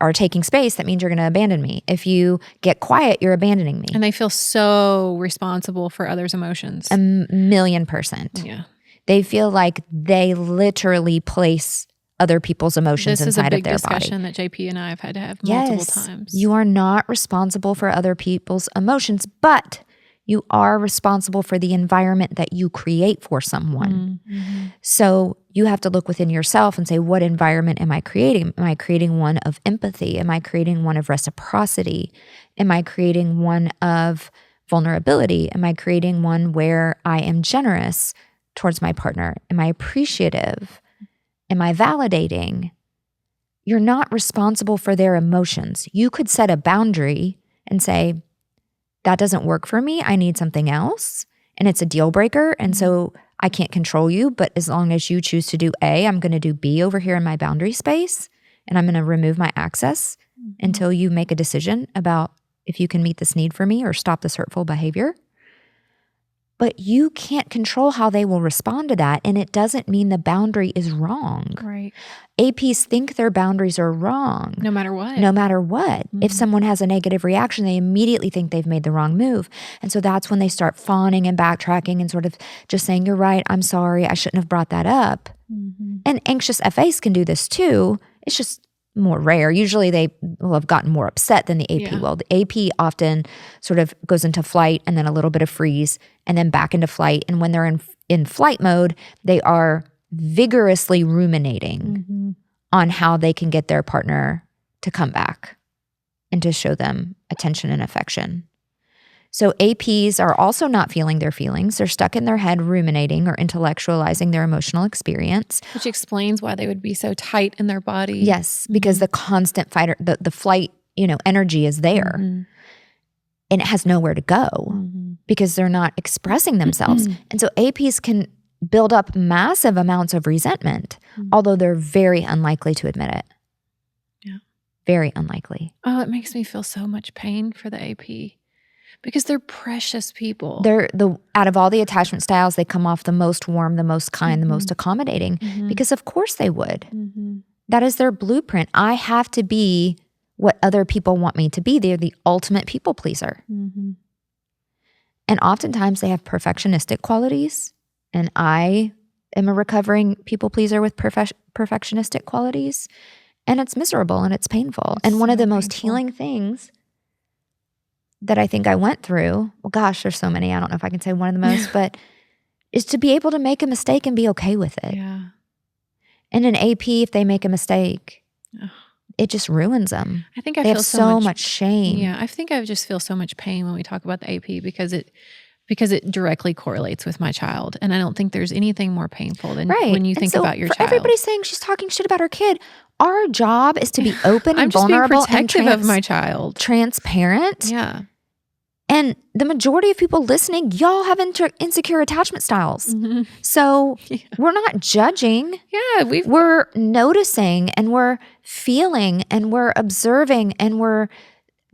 S2: are taking space, that means you're going to abandon me. If you get quiet, you're abandoning me.
S1: And they feel so responsible for others' emotions.
S2: 1,000,000%.
S1: Yeah.
S2: They feel like they literally place other people's emotions inside of their body.
S1: This is a big discussion that JP and I have had to have multiple times.
S2: You are not responsible for other people's emotions, but you are responsible for the environment that you create for someone. So you have to look within yourself and say, what environment am I creating? Am I creating one of empathy? Am I creating one of reciprocity? Am I creating one of vulnerability? Am I creating one where I am generous towards my partner? Am I appreciative? Am I validating? You're not responsible for their emotions. You could set a boundary and say, that doesn't work for me. I need something else. And it's a deal breaker. And so I can't control you. But as long as you choose to do A, I'm going to do B over here in my boundary space. And I'm going to remove my access until you make a decision about if you can meet this need for me or stop this hurtful behavior. But you can't control how they will respond to that. And it doesn't mean the boundary is wrong.
S1: Right.
S2: APs think their boundaries are wrong.
S1: No matter what.
S2: No matter what. If someone has a negative reaction, they immediately think they've made the wrong move. And so that's when they start fawning and backtracking and sort of just saying, you're right, I'm sorry, I shouldn't have brought that up. And anxious FAs can do this too. It's just more rare. Usually they will have gotten more upset than the AP will. The AP often sort of goes into flight and then a little bit of freeze and then back into flight. And when they're in flight mode, they are vigorously ruminating on how they can get their partner to come back and to show them attention and affection. So APs are also not feeling their feelings. They're stuck in their head ruminating or intellectualizing their emotional experience.
S1: Which explains why they would be so tight in their body.
S2: Yes, because the constant fight, the flight, energy is there.
S1: Mm-hmm.
S2: And it has nowhere to go because they're not expressing themselves. And so APs can build up massive amounts of resentment, although they're very unlikely to admit it.
S1: Yeah.
S2: Very unlikely.
S1: Oh, it makes me feel so much pain for the AP because they're precious people.
S2: They're out of all the attachment styles, they come off the most warm, the most kind, the most accommodating because of course they would. That is their blueprint. I have to be what other people want me to be. They're the ultimate people pleaser. And oftentimes they have perfectionistic qualities. And I am a recovering people pleaser with perfectionistic qualities. And it's miserable and it's painful. And one of the most healing things that I think I went through, well, gosh, there's so many. I don't know if I can say one of the most, but is to be able to make a mistake and be okay with it.
S1: Yeah.
S2: And an AP, if they make a mistake, it just ruins them.
S1: I think
S2: they have so much shame.
S1: Yeah, I think I just feel so much pain when we talk about the AP because it directly correlates with my child. And I don't think there's anything more painful than when you think about your child.
S2: Everybody's saying she's talking shit about her kid. Our job is to be open and vulnerable
S1: being protective of my child.
S2: Transparent.
S1: Yeah.
S2: And the majority of people listening, y'all have insecure attachment styles. So we're not judging.
S1: Yeah.
S2: We're noticing and we're feeling and we're observing and we're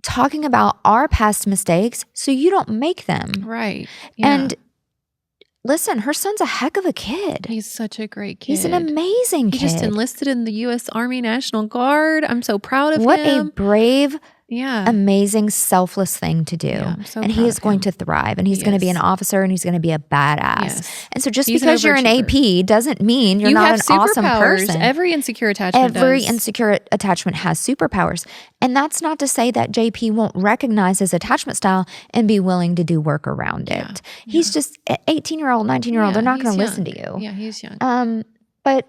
S2: talking about our past mistakes so you don't make them.
S1: Right. Yeah.
S2: And listen, her son's a heck of a kid.
S1: He's such a great kid.
S2: He's an amazing kid.
S1: He just enlisted in the U.S. Army National Guard. I'm so proud of him.
S2: What a brave, amazing, selfless thing to do.
S1: Yeah, I'm so
S2: and he is going to thrive. And he's going to be an officer and he's going to be a badass.
S1: Yes.
S2: And so just because you're an AP doesn't mean you're not an awesome person.
S1: Every insecure attachment
S2: insecure attachment has superpowers. And that's not to say that JP won't recognize his attachment style and be willing to do work around it. He's just 18-year-old, 19-year-old. They're not going to listen to you.
S1: Yeah, he's young.
S2: But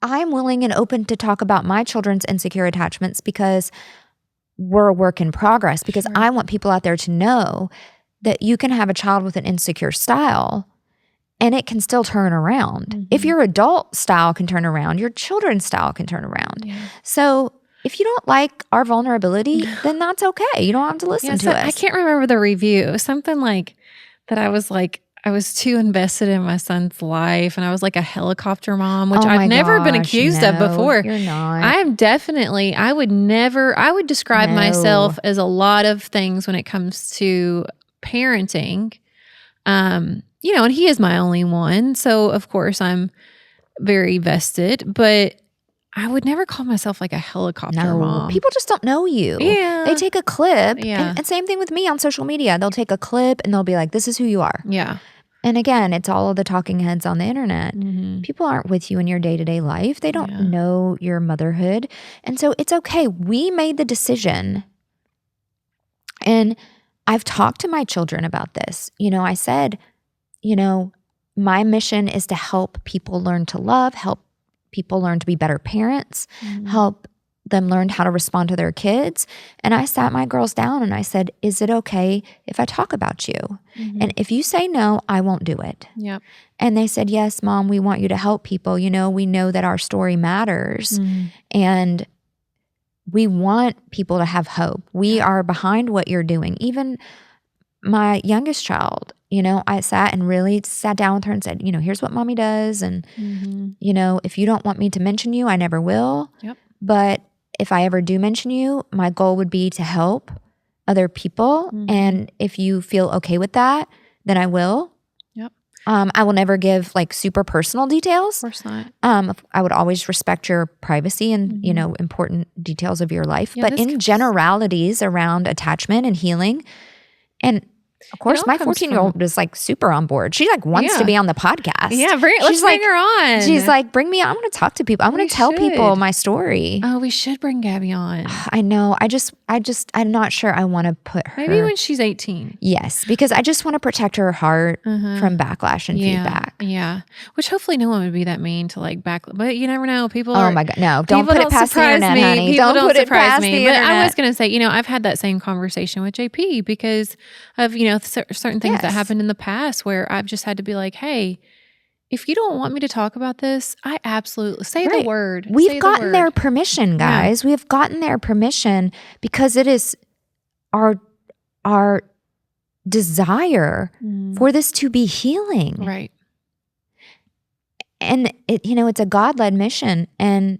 S2: I'm willing and open to talk about my children's insecure attachments because we're a work in progress, because I want people out there to know that you can have a child with an insecure style and it can still turn around. If your adult style can turn around, your children's style can turn around. So if you don't like our vulnerability, then that's okay. You don't have to listen to us.
S1: I can't remember the review. It was something like that. I was too invested in my son's life and I was like a helicopter mom, which I've never been accused of before.
S2: You're not.
S1: I would describe myself as a lot of things when it comes to parenting. And he is my only one. So of course I'm very vested, but I would never call myself like a helicopter mom.
S2: People just don't know you.
S1: Yeah.
S2: They take a clip. And same thing with me on social media. They'll take a clip and they'll be like, this is who you are.
S1: Yeah.
S2: And again, it's all of the talking heads on the internet. People aren't with you in your day-to-day life. They don't know your motherhood. And so it's okay. We made the decision. And I've talked to my children about this. I said, my mission is to help people learn to love, help people learn to be better parents, help them learn how to respond to their kids. And I sat my girls down and I said, is it okay if I talk about you? And if you say no, I won't do it.
S1: Yep.
S2: And they said, yes, Mom, we want you to help people. We know that our story matters. And we want people to have hope. We are behind what you're doing. Even my youngest child, I sat down with her and said, here's what Mommy does. And, if you don't want me to mention you, I never will.
S1: Yep.
S2: But if I ever do mention you, my goal would be to help other people. And if you feel okay with that, then I will.
S1: Yep.
S2: I will never give like super personal details.
S1: Of course not.
S2: I would always respect your privacy and, important details of your life. But in generalities around attachment and healing, and Of course,
S1: all
S2: my
S1: comes
S2: 14-year-old is like super on board. She like wants to be on the podcast.
S1: Yeah, let's bring her on.
S2: She's like, bring me on. I want to talk to people. I want to tell people my story.
S1: Oh, we should bring Gabby on.
S2: I know. I'm not sure I want to put her.
S1: Maybe when she's 18.
S2: Yes, because I just want to protect her heart from backlash and feedback.
S1: Yeah. Which hopefully no one would be that mean to like back, but you never know. People
S2: Oh my God. No, don't put it past the internet, honey. Don't put it past the internet.
S1: But I was going to say, I've had that same conversation with JP because of, certain things that happened in the past where I've just had to be like, hey, if you don't want me to talk about this, I absolutely say the word.
S2: We've gotten their permission, guys. We have gotten their permission because it is our desire for this to be healing.
S1: Right.
S2: And it's a God-led mission, and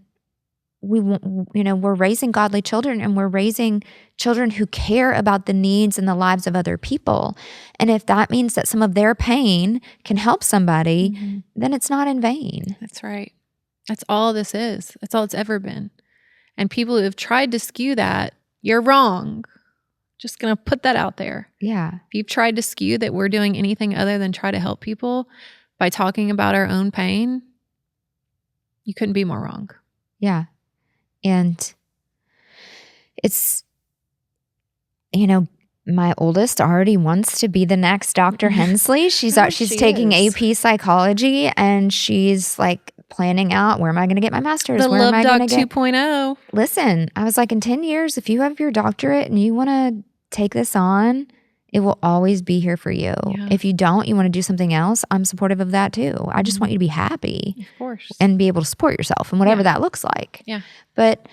S2: we're raising godly children, and we're raising children who care about the needs and the lives of other people. And if that means that some of their pain can help somebody, then it's not in vain.
S1: That's right. That's all this is. That's all it's ever been. And people who have tried to skew that, you're wrong. Just going to put that out there.
S2: Yeah.
S1: If you've tried to skew that we're doing anything other than try to help people by talking about our own pain, you couldn't be more wrong.
S2: Yeah. And it's, my oldest already wants to be the next Dr. Hensley. She's taking AP psychology, and she's like planning out, where am I going to get my master's?
S1: The
S2: Where
S1: Love
S2: am I
S1: Doc
S2: going to get
S1: 2.0.
S2: Listen, I was like, in 10 years, if you have your doctorate and you want to take this on, it will always be here for you.
S1: Yeah.
S2: If you don't, you want to do something else, I'm supportive of that too. I just want you to be happy.
S1: Of course.
S2: And be able to support yourself and whatever that looks like.
S1: Yeah.
S2: But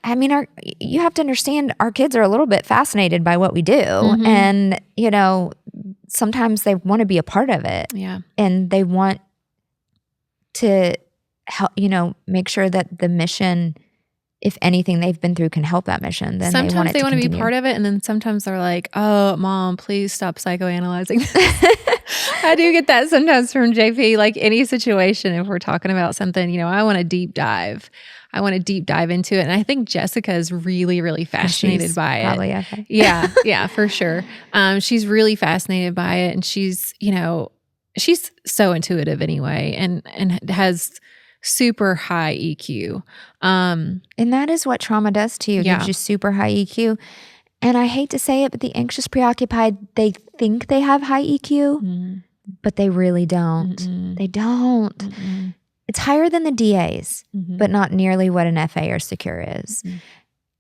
S2: I mean, you have to understand our kids are a little bit fascinated by what we do. And, sometimes they want to be a part of it.
S1: Yeah.
S2: And they want to help, make sure that the mission, if anything they've been through can help that mission, then
S1: sometimes
S2: they want
S1: to be part of it. And then sometimes they're like, oh, Mom, please stop psychoanalyzing. I do get that sometimes from JP, like any situation, if we're talking about something, I want to deep dive. I want to deep dive into it. And I think Jessica is really, really fascinated by it.
S2: Probably, okay.
S1: Yeah, for sure. She's really fascinated by it. And she's so intuitive anyway, and has super high EQ.
S2: And that is what trauma does to you. It gives you super high EQ. And I hate to say it, but the anxious preoccupied, they think they have high EQ, but they really don't. They don't. It's higher than the DAs, but not nearly what an FA or secure is.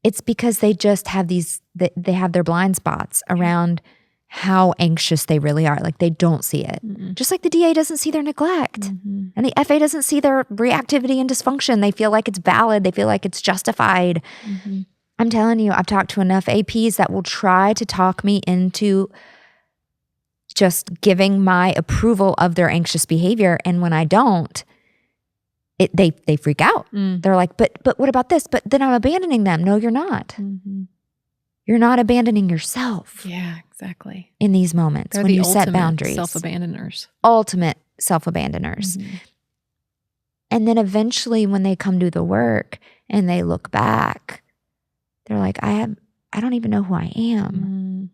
S2: It's because they just have they have their blind spots around how anxious they really are. Like they don't see it. Just like the DA doesn't see their neglect. And the FA doesn't see their reactivity and dysfunction. They feel like it's valid. They feel like it's justified. I'm telling you, I've talked to enough APs that will try to talk me into just giving my approval of their anxious behavior. And when I don't, they freak out. They're like, but what about this? But then I'm abandoning them. No, you're not. You're not abandoning yourself.
S1: Yeah, exactly.
S2: In these moments when you set boundaries.
S1: Self-abandoners.
S2: Ultimate self-abandoners. And then eventually when they come do the work and they look back, they're like, I don't even know who I am.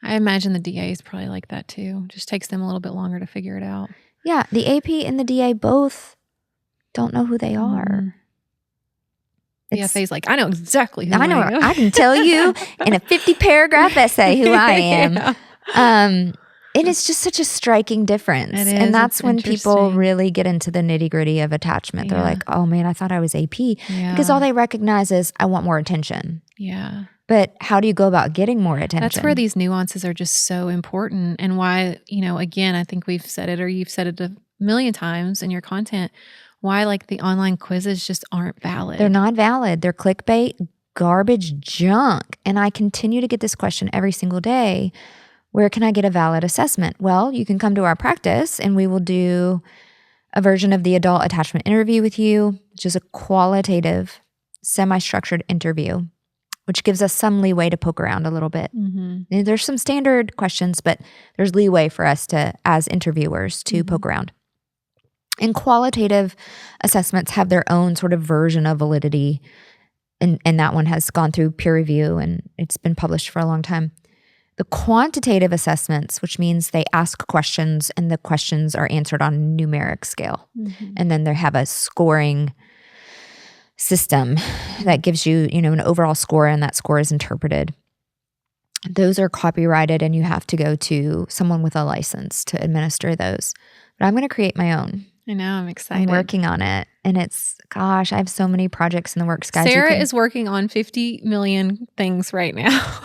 S1: I imagine the DA is probably like that too. Just takes them a little bit longer to figure it out.
S2: Yeah, the AP and the DA both don't know who they are.
S1: The FA's like, I know exactly who I am.
S2: I can tell you in a 50-paragraph essay who I am. And it's just such a striking difference.
S1: It is.
S2: And that's when people really get into the nitty-gritty of attachment. They're like, oh man, I thought I was AP. Because all they recognize is, I want more attention.
S1: Yeah.
S2: But how do you go about getting more attention?
S1: That's where these nuances are just so important. And why, again, I think we've said it, or you've said it a million times in your content, why like the online quizzes just aren't valid.
S2: They're not valid. They're clickbait, garbage, junk. And I continue to get this question every single day. Where can I get a valid assessment? Well, you can come to our practice and we will do a version of the adult attachment interview with you, which is a qualitative, semi-structured interview, which gives us some leeway to poke around a little bit. And there's some standard questions, but there's leeway for us to, as interviewers, to poke around. And qualitative assessments have their own sort of version of validity. And that one has gone through peer review and it's been published for a long time. The quantitative assessments, which means they ask questions and the questions are answered on a numeric scale. And then they have a scoring system that gives you, an overall score, and that score is interpreted. Those are copyrighted, and you have to go to someone with a license to administer those. But I'm going to create my own.
S1: I know. I'm excited.
S2: I'm working on it. And I have so many projects in the works, guys.
S1: Sarah is working on 50 million things right now.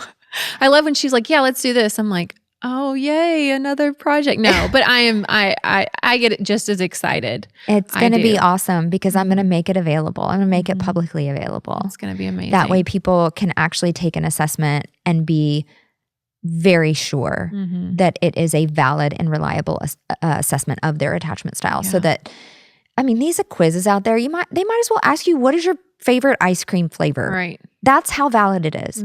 S1: I love when she's like, yeah, let's do this. I'm like, oh, yay, another project. No, but I get just as excited.
S2: It's going to be awesome because I'm going to make it available. I'm going to make it publicly available.
S1: It's going to be amazing.
S2: That way people can actually take an assessment and be very sure that it is a valid and reliable assessment of their attachment style. So that, these quizzes out there, they might as well ask you, what is your favorite ice cream flavor?
S1: Right.
S2: That's how valid it is.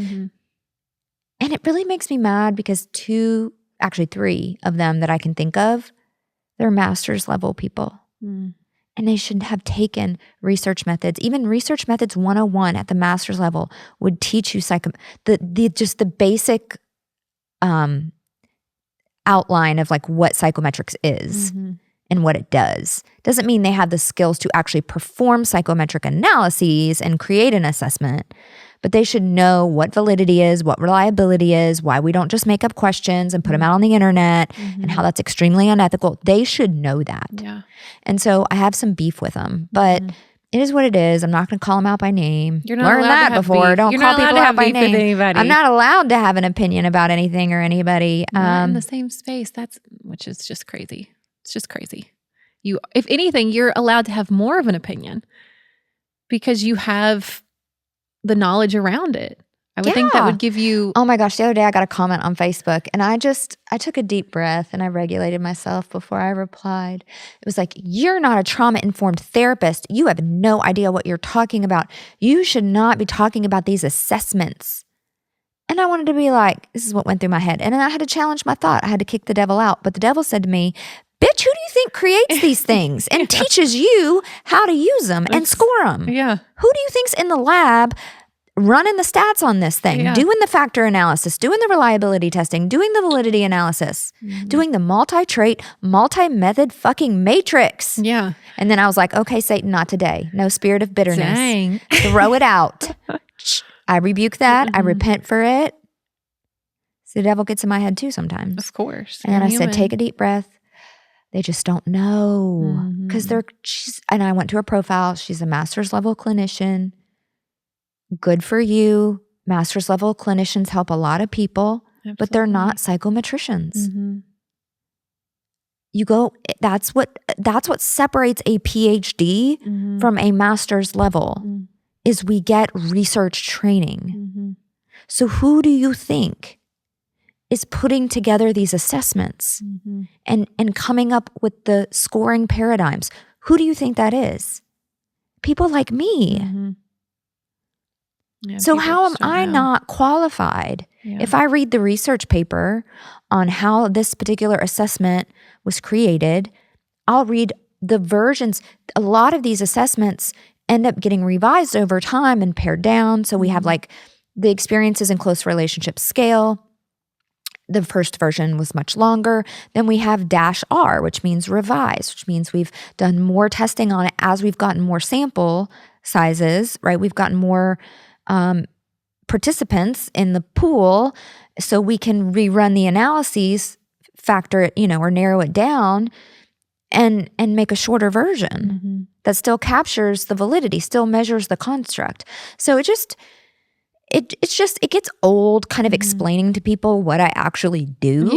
S2: And it really makes me mad because 3 of them that I can think of, they're master's level people. And they should have taken research methods. Even research methods 101 at the master's level would teach you just the basic outline of like what psychometrics is and what it does. Doesn't mean they have the skills to actually perform psychometric analyses and create an assessment, but they should know what validity is, what reliability is, why we don't just make up questions and put them out on the internet, and how that's extremely unethical. They should know that.
S1: Yeah.
S2: And so I have some beef with them, but it is what it is. I'm not going to call them out by name.
S1: You're not allowed to have
S2: before.
S1: Beef.
S2: Don't
S1: You're
S2: call
S1: not allowed
S2: people
S1: to
S2: out
S1: have
S2: by
S1: beef
S2: name.
S1: with anybody.
S2: I'm not allowed to have an opinion about anything or anybody.
S1: Not in the same space. Which is just crazy. It's just crazy. If anything, you're allowed to have more of an opinion because you have the knowledge around it. I would think that would give you.
S2: Oh my gosh. The other day I got a comment on Facebook and I took a deep breath and I regulated myself before I replied. It was like, you're not a trauma-informed therapist. You have no idea what you're talking about. You should not be talking about these assessments. And I wanted to be like, this is what went through my head. And then I had to challenge my thought. I had to kick the devil out. But the devil said to me, bitch, who do you think creates these things and teaches you how to use them and score them?
S1: Yeah.
S2: Who do you think's in the lab running the stats on this thing, doing the factor analysis, doing the reliability testing, doing the validity analysis, doing the multi-trait, multi-method fucking matrix?
S1: Yeah.
S2: And then I was like, okay, Satan, not today. No spirit of bitterness.
S1: Dang.
S2: Throw it out. I rebuke that. I repent for it. So the devil gets in my head too sometimes.
S1: Of course.
S2: And I said, take a deep breath. They just don't know because and I went to her profile. She's a master's level clinician. Good for you. Master's level clinicians help a lot of people, but they're not psychometricians. That's what separates a PhD from a master's level is we get research training. So who do you think is putting together these assessments and coming up with the scoring paradigms? Who do you think that is? People like me. Yeah, so how am I not qualified if I read the research paper on how this particular assessment was created? I'll read the versions. A lot of these assessments end up getting revised over time and pared down. So we have like the experiences in close relationship scale. The first version was much longer. Then we have -R, which means revised, which means we've done more testing on it as we've gotten more sample sizes, right? We've gotten more participants in the pool, so we can rerun the analyses, factor it, or narrow it down and make a shorter version that still captures the validity, still measures the construct. So it gets old kind of explaining to people what I actually do.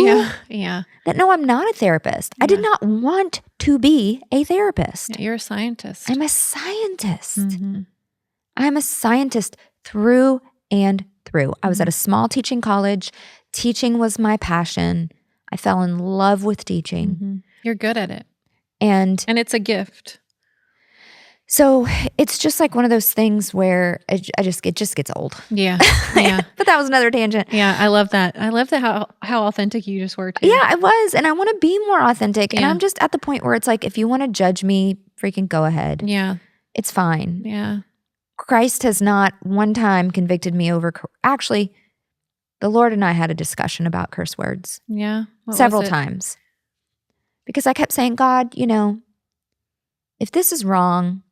S1: Yeah.
S2: That no, I'm not a therapist. I did not want to be a therapist.
S1: Yeah, you're a scientist.
S2: I'm a scientist. I'm a scientist through and through. I was at a small teaching college. Teaching was my passion. I fell in love with teaching.
S1: You're good at it.
S2: And
S1: it's a gift.
S2: So it's just like one of those things where it just gets old.
S1: Yeah.
S2: But that was another tangent.
S1: Yeah, I love that. I love that how authentic you just were too.
S2: Yeah, I was. And I want to be more authentic. And I'm just at the point where it's like, if you want to judge me, freaking go ahead.
S1: Yeah.
S2: It's fine.
S1: Yeah.
S2: Christ has not one time convicted me over, actually, the Lord and I had a discussion about curse words
S1: Yeah. What was
S2: several
S1: it?
S2: times. Because I kept saying, God, if this is wrong,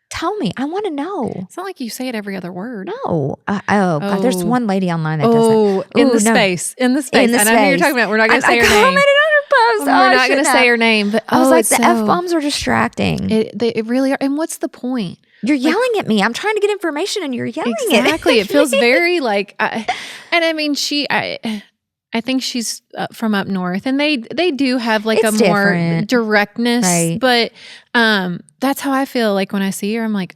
S2: tell me. I want to know.
S1: It's not like you say it every other word.
S2: No. God, there's one lady online that does that.
S1: In
S2: Ooh,
S1: the
S2: no.
S1: space. In the
S2: In
S1: space.
S2: the
S1: I know who you're
S2: space.
S1: talking about. We're not going to say her name.
S2: I commented on her post.
S1: We're not going to say her name. But
S2: I was like,
S1: it's
S2: the
S1: so,
S2: F-bombs are distracting.
S1: It really are. And what's the point?
S2: You're yelling at me. I'm trying to get information and you're yelling at me.
S1: Exactly. It feels very like, I think she's from up north, and they do have like
S2: It's
S1: a more
S2: different.
S1: directness,
S2: Right.
S1: but that's how I feel like when I see her. I'm like,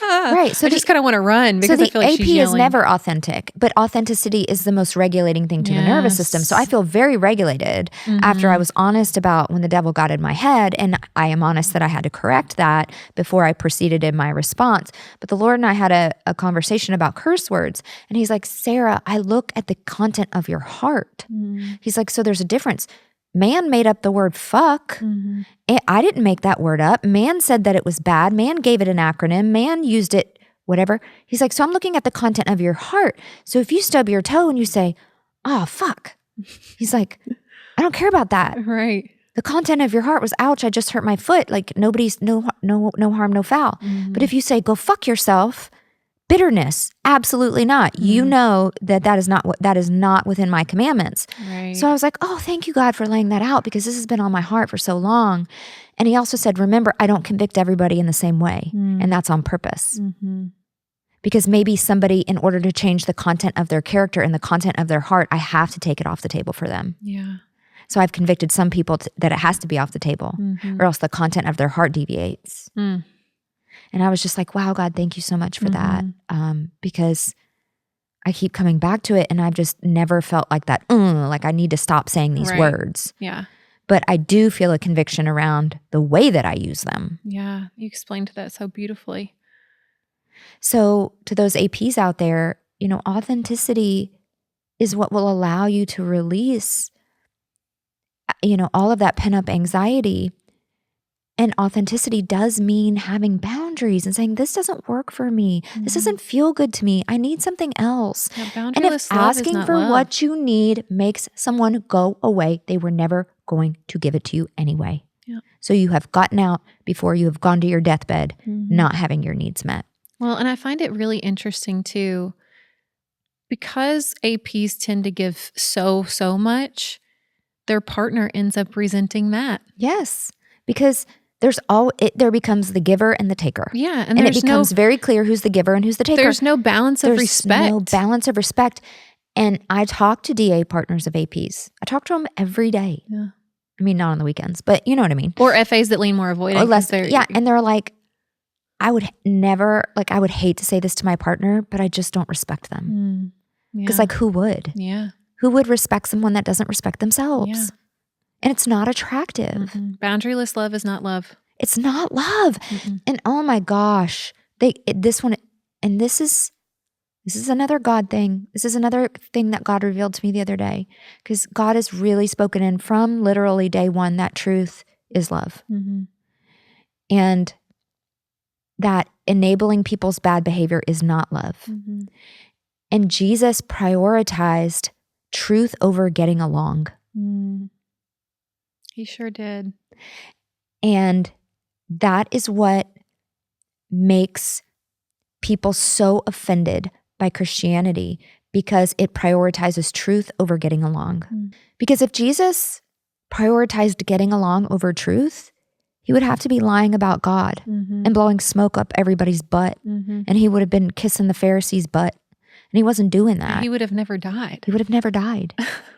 S2: Right. So
S1: I just kind of want to run because
S2: so
S1: I feel like
S2: the
S1: she's
S2: AP is
S1: yelling.
S2: never authentic, but authenticity is the most regulating thing to the nervous system. So I feel very regulated after I was honest about when the devil got in my head, and I am honest that I had to correct that before I proceeded in my response. But the Lord and I had a conversation about curse words, and he's like, Sarah, I look at the content of your heart. He's like, so there's a difference. Man made up the word fuck. I didn't make that word up. Man said that it was bad. Man gave it an acronym. Man used it, whatever. He's like, so I'm looking at the content of your heart. So if you stub your toe and you say, oh, fuck. He's like, I don't care about that.
S1: Right.
S2: The content of your heart was, ouch, I just hurt my foot. Like nobody's, no harm, no foul. But if you say, go fuck yourself, bitterness, absolutely not. You know that is not within my commandments.
S1: Right.
S2: So I was like, oh, thank you, God, for laying that out, because this has been on my heart for so long. And he also said, remember, I don't convict everybody in the same way. And that's on purpose. Because maybe somebody, in order to change the content of their character and the content of their heart, I have to take it off the table for them.
S1: Yeah.
S2: So I've convicted some people that it has to be off the table, or else the content of their heart deviates. And I was just like, wow, God, thank you so much for that. Because I keep coming back to it, and I've just never felt like that, like I need to stop saying these words.
S1: Yeah.
S2: But I do feel a conviction around the way that I use them.
S1: Yeah. You explained that so beautifully.
S2: So to those APs out there, authenticity is what will allow you to release, all of that pent up anxiety. And authenticity does mean having boundaries and saying, this doesn't work for me. This doesn't feel good to me. I need something else.
S1: Yeah,
S2: And
S1: boundaryless
S2: if
S1: love is
S2: asking
S1: not
S2: for
S1: love.
S2: what you need makes someone go away, they were never going to give it to you anyway.
S1: Yeah.
S2: So you have gotten out before you have gone to your deathbed, not having your needs met.
S1: Well, and I find it really interesting too, because APs tend to give so much, their partner ends up resenting that.
S2: Yes, because there becomes the giver and the taker.
S1: Yeah.
S2: And it becomes very clear who's the giver and who's the taker.
S1: There's no balance of respect.
S2: There's no balance of respect. And I talk to DA partners of APs. I talk to them every day.
S1: Yeah.
S2: I mean, not on the weekends, but you know what I mean.
S1: Or FAs that lean more avoidant.
S2: Or less, yeah. And they're like, I would hate to say this to my partner, but I just don't respect them. Because who would?
S1: Yeah.
S2: Who would respect someone that doesn't respect themselves?
S1: Yeah.
S2: And it's not attractive.
S1: Boundaryless love is not love.
S2: It's not love. And oh my gosh, this is another God thing. This is another thing that God revealed to me the other day, because God has really spoken in from literally day one that truth is love. And that enabling people's bad behavior is not love. And Jesus prioritized truth over getting along.
S1: He sure did.
S2: And that is what makes people so offended by Christianity, because it prioritizes truth over getting along. Because if Jesus prioritized getting along over truth, he would have to be lying about God and blowing smoke up everybody's butt. And he would have been kissing the Pharisees' butt. And he wasn't doing that.
S1: He would have never died.
S2: He would have never died.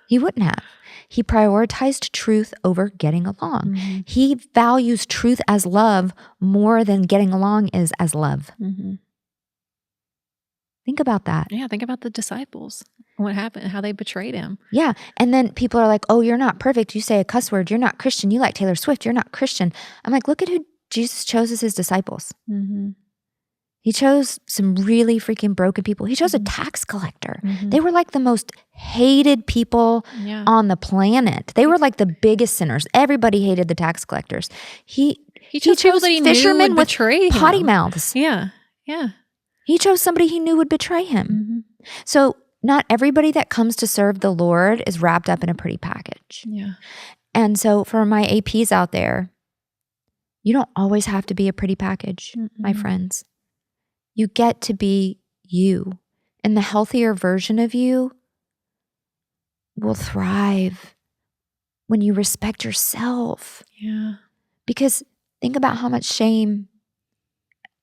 S2: He wouldn't have. He prioritized truth over getting along. He values truth as love more than getting along is as love. Think about that.
S1: Yeah, think about the disciples. What happened, how they betrayed him.
S2: Yeah. And then people are like, oh, you're not perfect. You say a cuss word. You're not Christian. You like Taylor Swift. You're not Christian. I'm like, look at who Jesus chose as his disciples. He chose some really freaking broken people. He chose a tax collector. They were like the most hated people on the planet. They were like the biggest sinners. Everybody hated the tax collectors. He chose fishermen with potty mouths.
S1: Yeah.
S2: He chose somebody he knew would betray him. So not everybody that comes to serve the Lord is wrapped up in a pretty package.
S1: Yeah.
S2: And so for my APs out there, you don't always have to be a pretty package, my friends. You get to be you. And the healthier version of you will thrive when you respect yourself.
S1: Yeah.
S2: Because think about how much shame.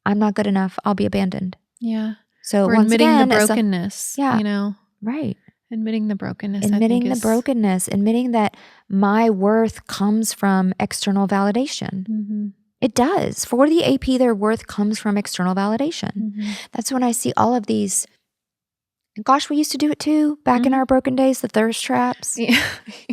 S2: I'm not good enough. I'll be abandoned.
S1: Yeah.
S2: So
S1: We're
S2: once
S1: admitting
S2: again,
S1: the brokenness.
S2: Yeah.
S1: You know?
S2: Right.
S1: Admitting the brokenness.
S2: Admitting
S1: I think
S2: the brokenness, admitting that my worth comes from external validation. It does. For the AP, their worth comes from external validation. That's when I see all of these. Gosh, we used to do it too back in our broken days, the thirst traps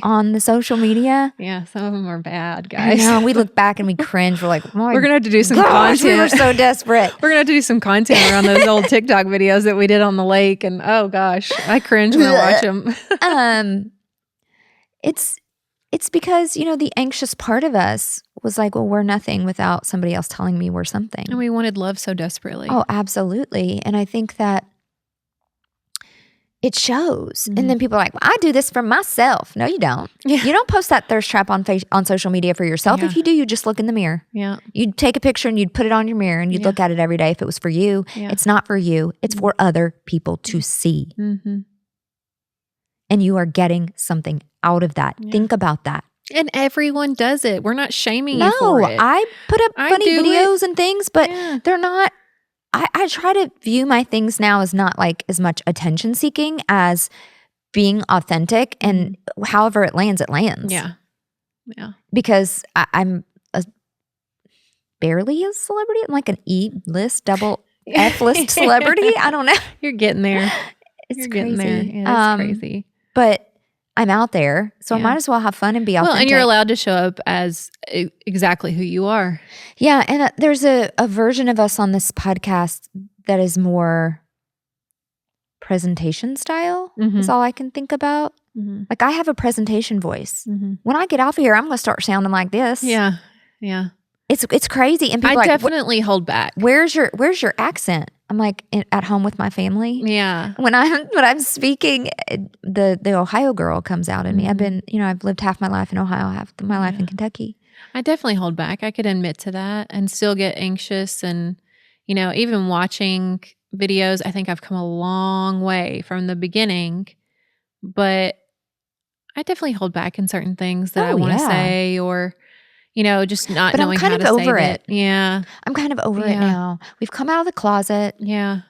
S2: on the social media.
S1: Yeah, some of them are bad, guys.
S2: I know. We look back and we cringe. We're like, we're
S1: going to have to do some content.
S2: We were so desperate.
S1: We're going to have to do some content around those old TikTok videos that we did on the lake. And oh gosh, I cringe when I watch them.
S2: It's because, the anxious part of us was like, well, we're nothing without somebody else telling me we're something.
S1: And we wanted love so desperately.
S2: Oh, absolutely. And I think that it shows. And then people are like, well, I do this for myself. No, you don't.
S1: Yeah.
S2: You don't post that thirst trap on social media for yourself. If you do, you just look in the mirror.
S1: Yeah.
S2: You'd take a picture and you'd put it on your mirror and you'd look at it every day if it was for you. It's not for you. It's for other people to see. And you are getting something out of that. Think about that.
S1: And everyone does it. We're not shaming you for it.
S2: I put up funny videos and things, but they're not. I try to view my things now as not like as much attention seeking as being authentic, and however it lands, it lands.
S1: Yeah. Yeah.
S2: Because I'm barely a celebrity. I'm like an E-list, double F-list celebrity. I don't know.
S1: You're getting there.
S2: It's
S1: getting
S2: crazy.
S1: there. Yeah, it's crazy.
S2: But I'm out there, so I might as well have fun and be authentic.
S1: Well, and you're allowed to show up as exactly who you are.
S2: Yeah, and there's a version of us on this podcast that is more presentation style is all I can think about. Like I have a presentation voice. When I get off of here, I'm going to start sounding like this.
S1: Yeah, yeah.
S2: It's crazy. And people
S1: I definitely hold back.
S2: Where's your accent? I'm like at home with my family.
S1: Yeah.
S2: When I'm speaking, the Ohio girl comes out in me. I've lived half my life in Ohio, half my life in Kentucky.
S1: I definitely hold back. I could admit to that and still get anxious. And, even watching videos, I think I've come a long way from the beginning, but I definitely hold back in certain things that I want to say, or just not knowing how to say it. But I'm kind of over it. Yeah.
S2: I'm kind of over it now. We've come out of the closet.
S1: Yeah.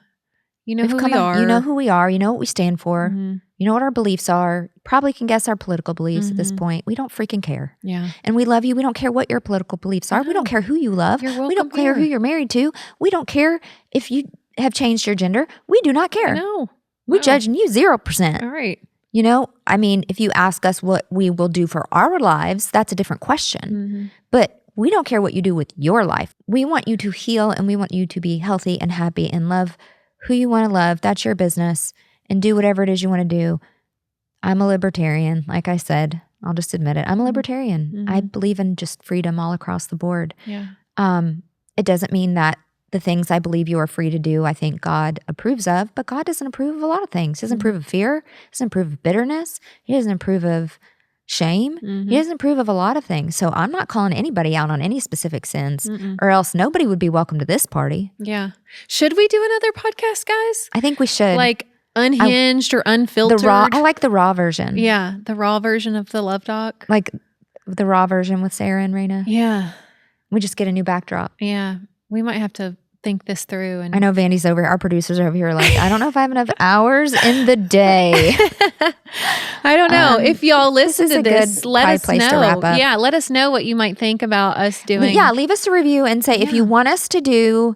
S1: You know who we are.
S2: You know who we are. You know what we stand for. You know what our beliefs are. Probably can guess our political beliefs at this point. We don't freaking care.
S1: Yeah.
S2: And we love you. We don't care what your political beliefs are. We don't care who you love. We don't care who you're married to. We don't care if you have changed your gender. We do not care.
S1: No.
S2: We judging you 0%.
S1: All right.
S2: If you ask us what we will do for our lives, that's a different question. But we don't care what you do with your life. We want you to heal, and we want you to be healthy and happy and love who you want to love. That's your business, and do whatever it is you want to do. I'm a libertarian. Like I said, I'll just admit it. I'm a libertarian. I believe in just freedom all across the board.
S1: Yeah.
S2: It doesn't mean that the things I believe you are free to do, I think God approves of, but God doesn't approve of a lot of things. He doesn't approve of fear. He doesn't approve of bitterness. He doesn't approve of shame. He doesn't approve of a lot of things. So I'm not calling anybody out on any specific sins, or else nobody would be welcome to this party.
S1: Yeah. Should we do another podcast, guys?
S2: I think we should.
S1: Like unhinged or unfiltered?
S2: I like the raw version.
S1: Yeah. The raw version of the Love Doc.
S2: Like the raw version with Sarah and Raina.
S1: Yeah.
S2: We just get a new backdrop.
S1: Yeah. We might have to think this through. And
S2: I know Vandy's over. Our producers are over here like, I don't know if I have enough hours in the day.
S1: I don't know. If y'all listen to this, let us
S2: place to
S1: know.
S2: wrap up.
S1: Yeah, let us know what you might think about us doing.
S2: Yeah, leave us a review and say if you want us to do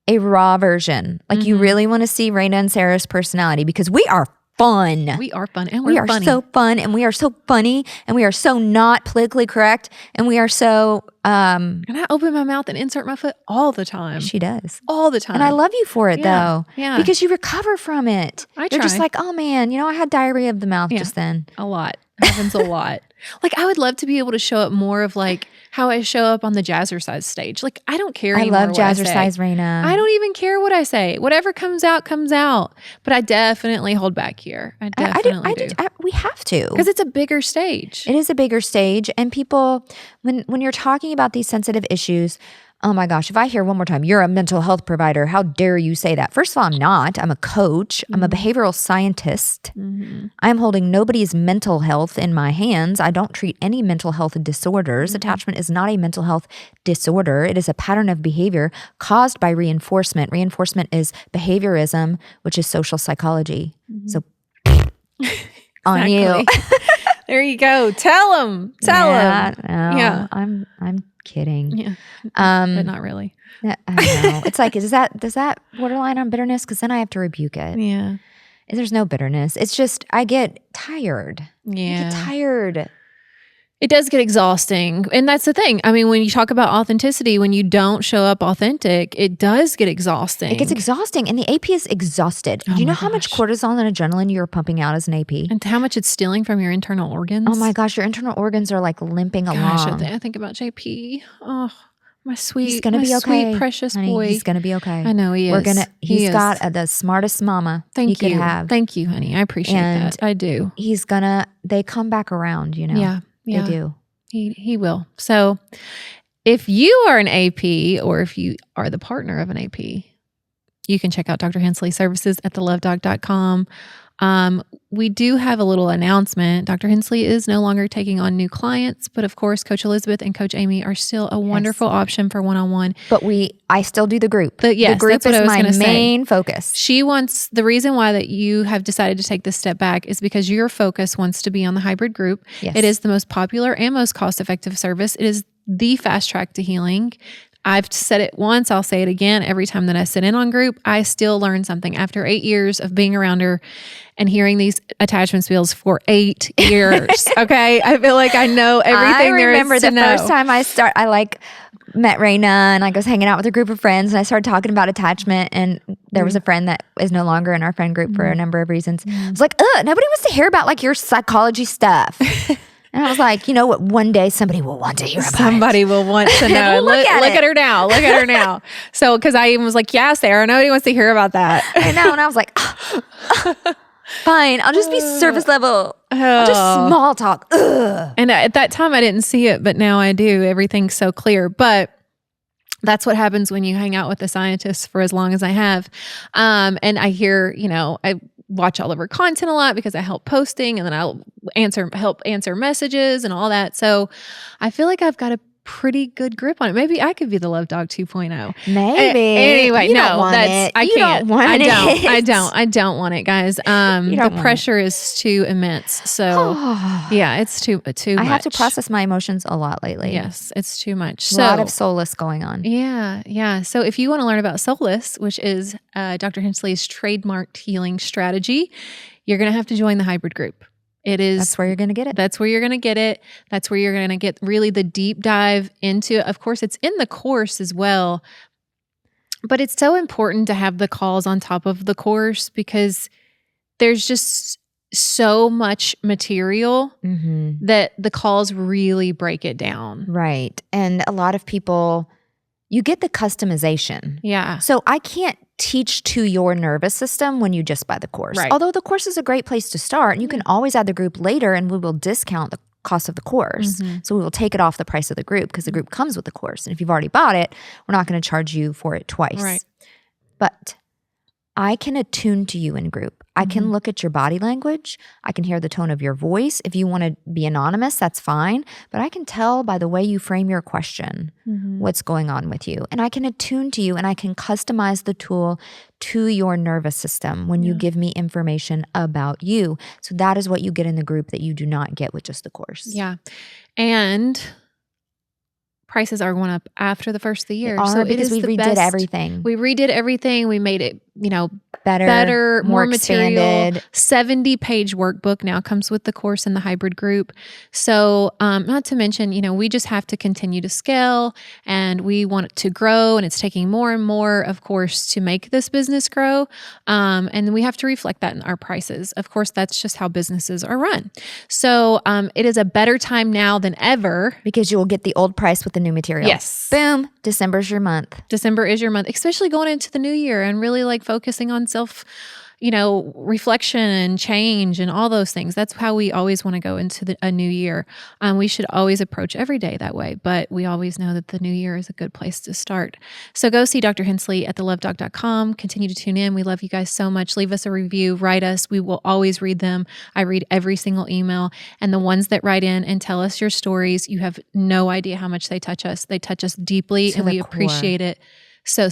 S2: a raw version, like you really want to see Raina and Sarah's personality, because we are fun.
S1: We are fun, and
S2: we are
S1: funny.
S2: so fun, and we are so funny, and we are so not politically correct, and we are so
S1: and I open my mouth and insert my foot all the time.
S2: She does.
S1: All the time.
S2: And I love you for it though.
S1: Yeah.
S2: Because you recover from it.
S1: I
S2: You're just
S1: try.
S2: like, oh man, I had diarrhea of the mouth just then.
S1: A lot. Happens a lot. Like, I would love to be able to show up more of like how I show up on the jazzercise stage. Like, I don't care anymore.
S2: I love jazzercise, Raina.
S1: I don't even care what I say. Whatever comes out, comes out. But I definitely hold back here. I definitely do.
S2: We have to.
S1: Because it's a bigger stage.
S2: It is a bigger stage. And people, when you're talking about these sensitive issues, oh my gosh, if I hear one more time, you're a mental health provider, how dare you say that? First of all, I'm not. I'm a coach. I'm a behavioral scientist. I'm holding nobody's mental health in my hands. I don't treat any mental health disorders. Attachment is not a mental health disorder. It is a pattern of behavior caused by reinforcement. Reinforcement is behaviorism, which is social psychology. So on you.
S1: There you go. Tell them. Tell them.
S2: No, yeah. I'm kidding.
S1: Yeah. But not really.
S2: I know. It's like, does that borderline on bitterness? Because then I have to rebuke it.
S1: Yeah.
S2: There's no bitterness. It's just, I get tired.
S1: Yeah.
S2: I get tired.
S1: It does get exhausting. And that's the thing. I mean, when you talk about authenticity, when you don't show up authentic, it does get exhausting.
S2: It gets exhausting. And the AP is exhausted. Do you know how much cortisol and adrenaline you're pumping out as an AP?
S1: And how much it's stealing from your internal organs?
S2: Oh my gosh, your internal organs are like limping along.
S1: I think about JP. Oh, my sweet,
S2: he's gonna be okay.
S1: Sweet, precious
S2: honey,
S1: boy.
S2: He's gonna be okay.
S1: I know he is.
S2: He's got the smartest mama he could have.
S1: Thank you, honey. I appreciate that. I do.
S2: They come back around, you know.
S1: Yeah.
S2: They do.
S1: He will. So if you are an AP or if you are the partner of an AP, you can check out Dr. Hensley services at thelovedog.com. We do have a little announcement. Dr. Hensley is no longer taking on new clients, but of course, Coach Elizabeth and Coach Amy are still a wonderful option for one-on-one.
S2: But I still do the group.
S1: Yes,
S2: the group is my main focus.
S1: The reason why that you have decided to take this step back is because your focus wants to be on the hybrid group.
S2: Yes.
S1: It is the most popular and most cost-effective service. It is the fast track to healing. I've said it once, I'll say it again. Every time that I sit in on group, I still learn something. After 8 years of being around her and hearing these attachment wheels for 8 years, okay? I feel like I know everything there is to know. I remember the
S2: first time I met Raina and I was hanging out with a group of friends and I started talking about attachment, and there was a friend that is no longer in our friend group for a number of reasons. I was like, nobody wants to hear about like your psychology stuff. And I was like, you know what? One day somebody will want to hear about it.
S1: Somebody will want to know. look at her now. Look at her now. So, because I even was like, yeah, Sarah, nobody wants to hear about that.
S2: I know. And I was like, fine, I'll just be surface level. I'll just small talk.
S1: And at that time, I didn't see it, but now I do. Everything's so clear. But that's what happens when you hang out with the scientists for as long as I have. And I hear, I watch all of her content a lot because I help posting, and then I'll help answer messages and all that. So I feel like I've got a pretty good grip on it. Maybe I could be the Love Dog 2.0.
S2: Maybe.
S1: Anyway,
S2: you
S1: no,
S2: don't want
S1: that's
S2: it.
S1: I
S2: you
S1: can't.
S2: Don't want
S1: I don't want it, guys. The pressure is too immense. So yeah, it's too much.
S2: I have to process my emotions a lot lately.
S1: Yes, it's too much.
S2: A lot of solace going on.
S1: Yeah. So if you want to learn about solace, which is Dr. Hensley's trademarked healing strategy, you're going to have to join the hybrid group.
S2: That's where you're going to get it.
S1: That's where you're going to get it. That's where you're going to get really the deep dive into, of course, it's in the course as well, but it's so important to have the calls on top of the course because there's just so much material that the calls really break it down.
S2: Right. And a lot of people, you get the customization.
S1: Yeah.
S2: So I can't teach to your nervous system when you just buy the course.
S1: Right.
S2: Although the course is a great place to start, and you can always add the group later and we will discount the cost of the course. So we will take it off the price of the group because the group comes with the course. And if you've already bought it, we're not going to charge you for it twice.
S1: Right.
S2: But I can attune to you in group. I can look at your body language. I can hear the tone of your voice. If you want to be anonymous, that's fine. But I can tell by the way you frame your question what's going on with you. And I can attune to you and I can customize the tool to your nervous system when you give me information about you. So that is what you get in the group that you do not get with just the course.
S1: Yeah. And prices are going up after the first of the year.
S2: So because we redid everything.
S1: We redid everything. We made it
S2: better,
S1: more material.
S2: expanded.
S1: 70-page workbook now comes with the course in the hybrid group. So not to mention, we just have to continue to scale, and we want it to grow, and it's taking more and more, of course, to make this business grow. And we have to reflect that in our prices. Of course, that's just how businesses are run. So it is a better time now than ever.
S2: Because you will get the old price with the new material.
S1: Yes.
S2: Boom. December's your month.
S1: December is your month, especially going into the new year and really focusing on self, reflection and change and all those things. That's how we always want to go into a new year. We should always approach every day that way, but we always know that the new year is a good place to start. So go see Dr. Hensley at thelovedog.com. Continue to tune in. We love you guys so much. Leave us a review, write us. We will always read them. I read every single email, and the ones that write in and tell us your stories, you have no idea how much they touch us. They touch us deeply, and we appreciate it so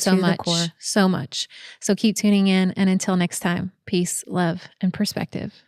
S1: much. So keep tuning in, and until next time, peace, love, and perspective.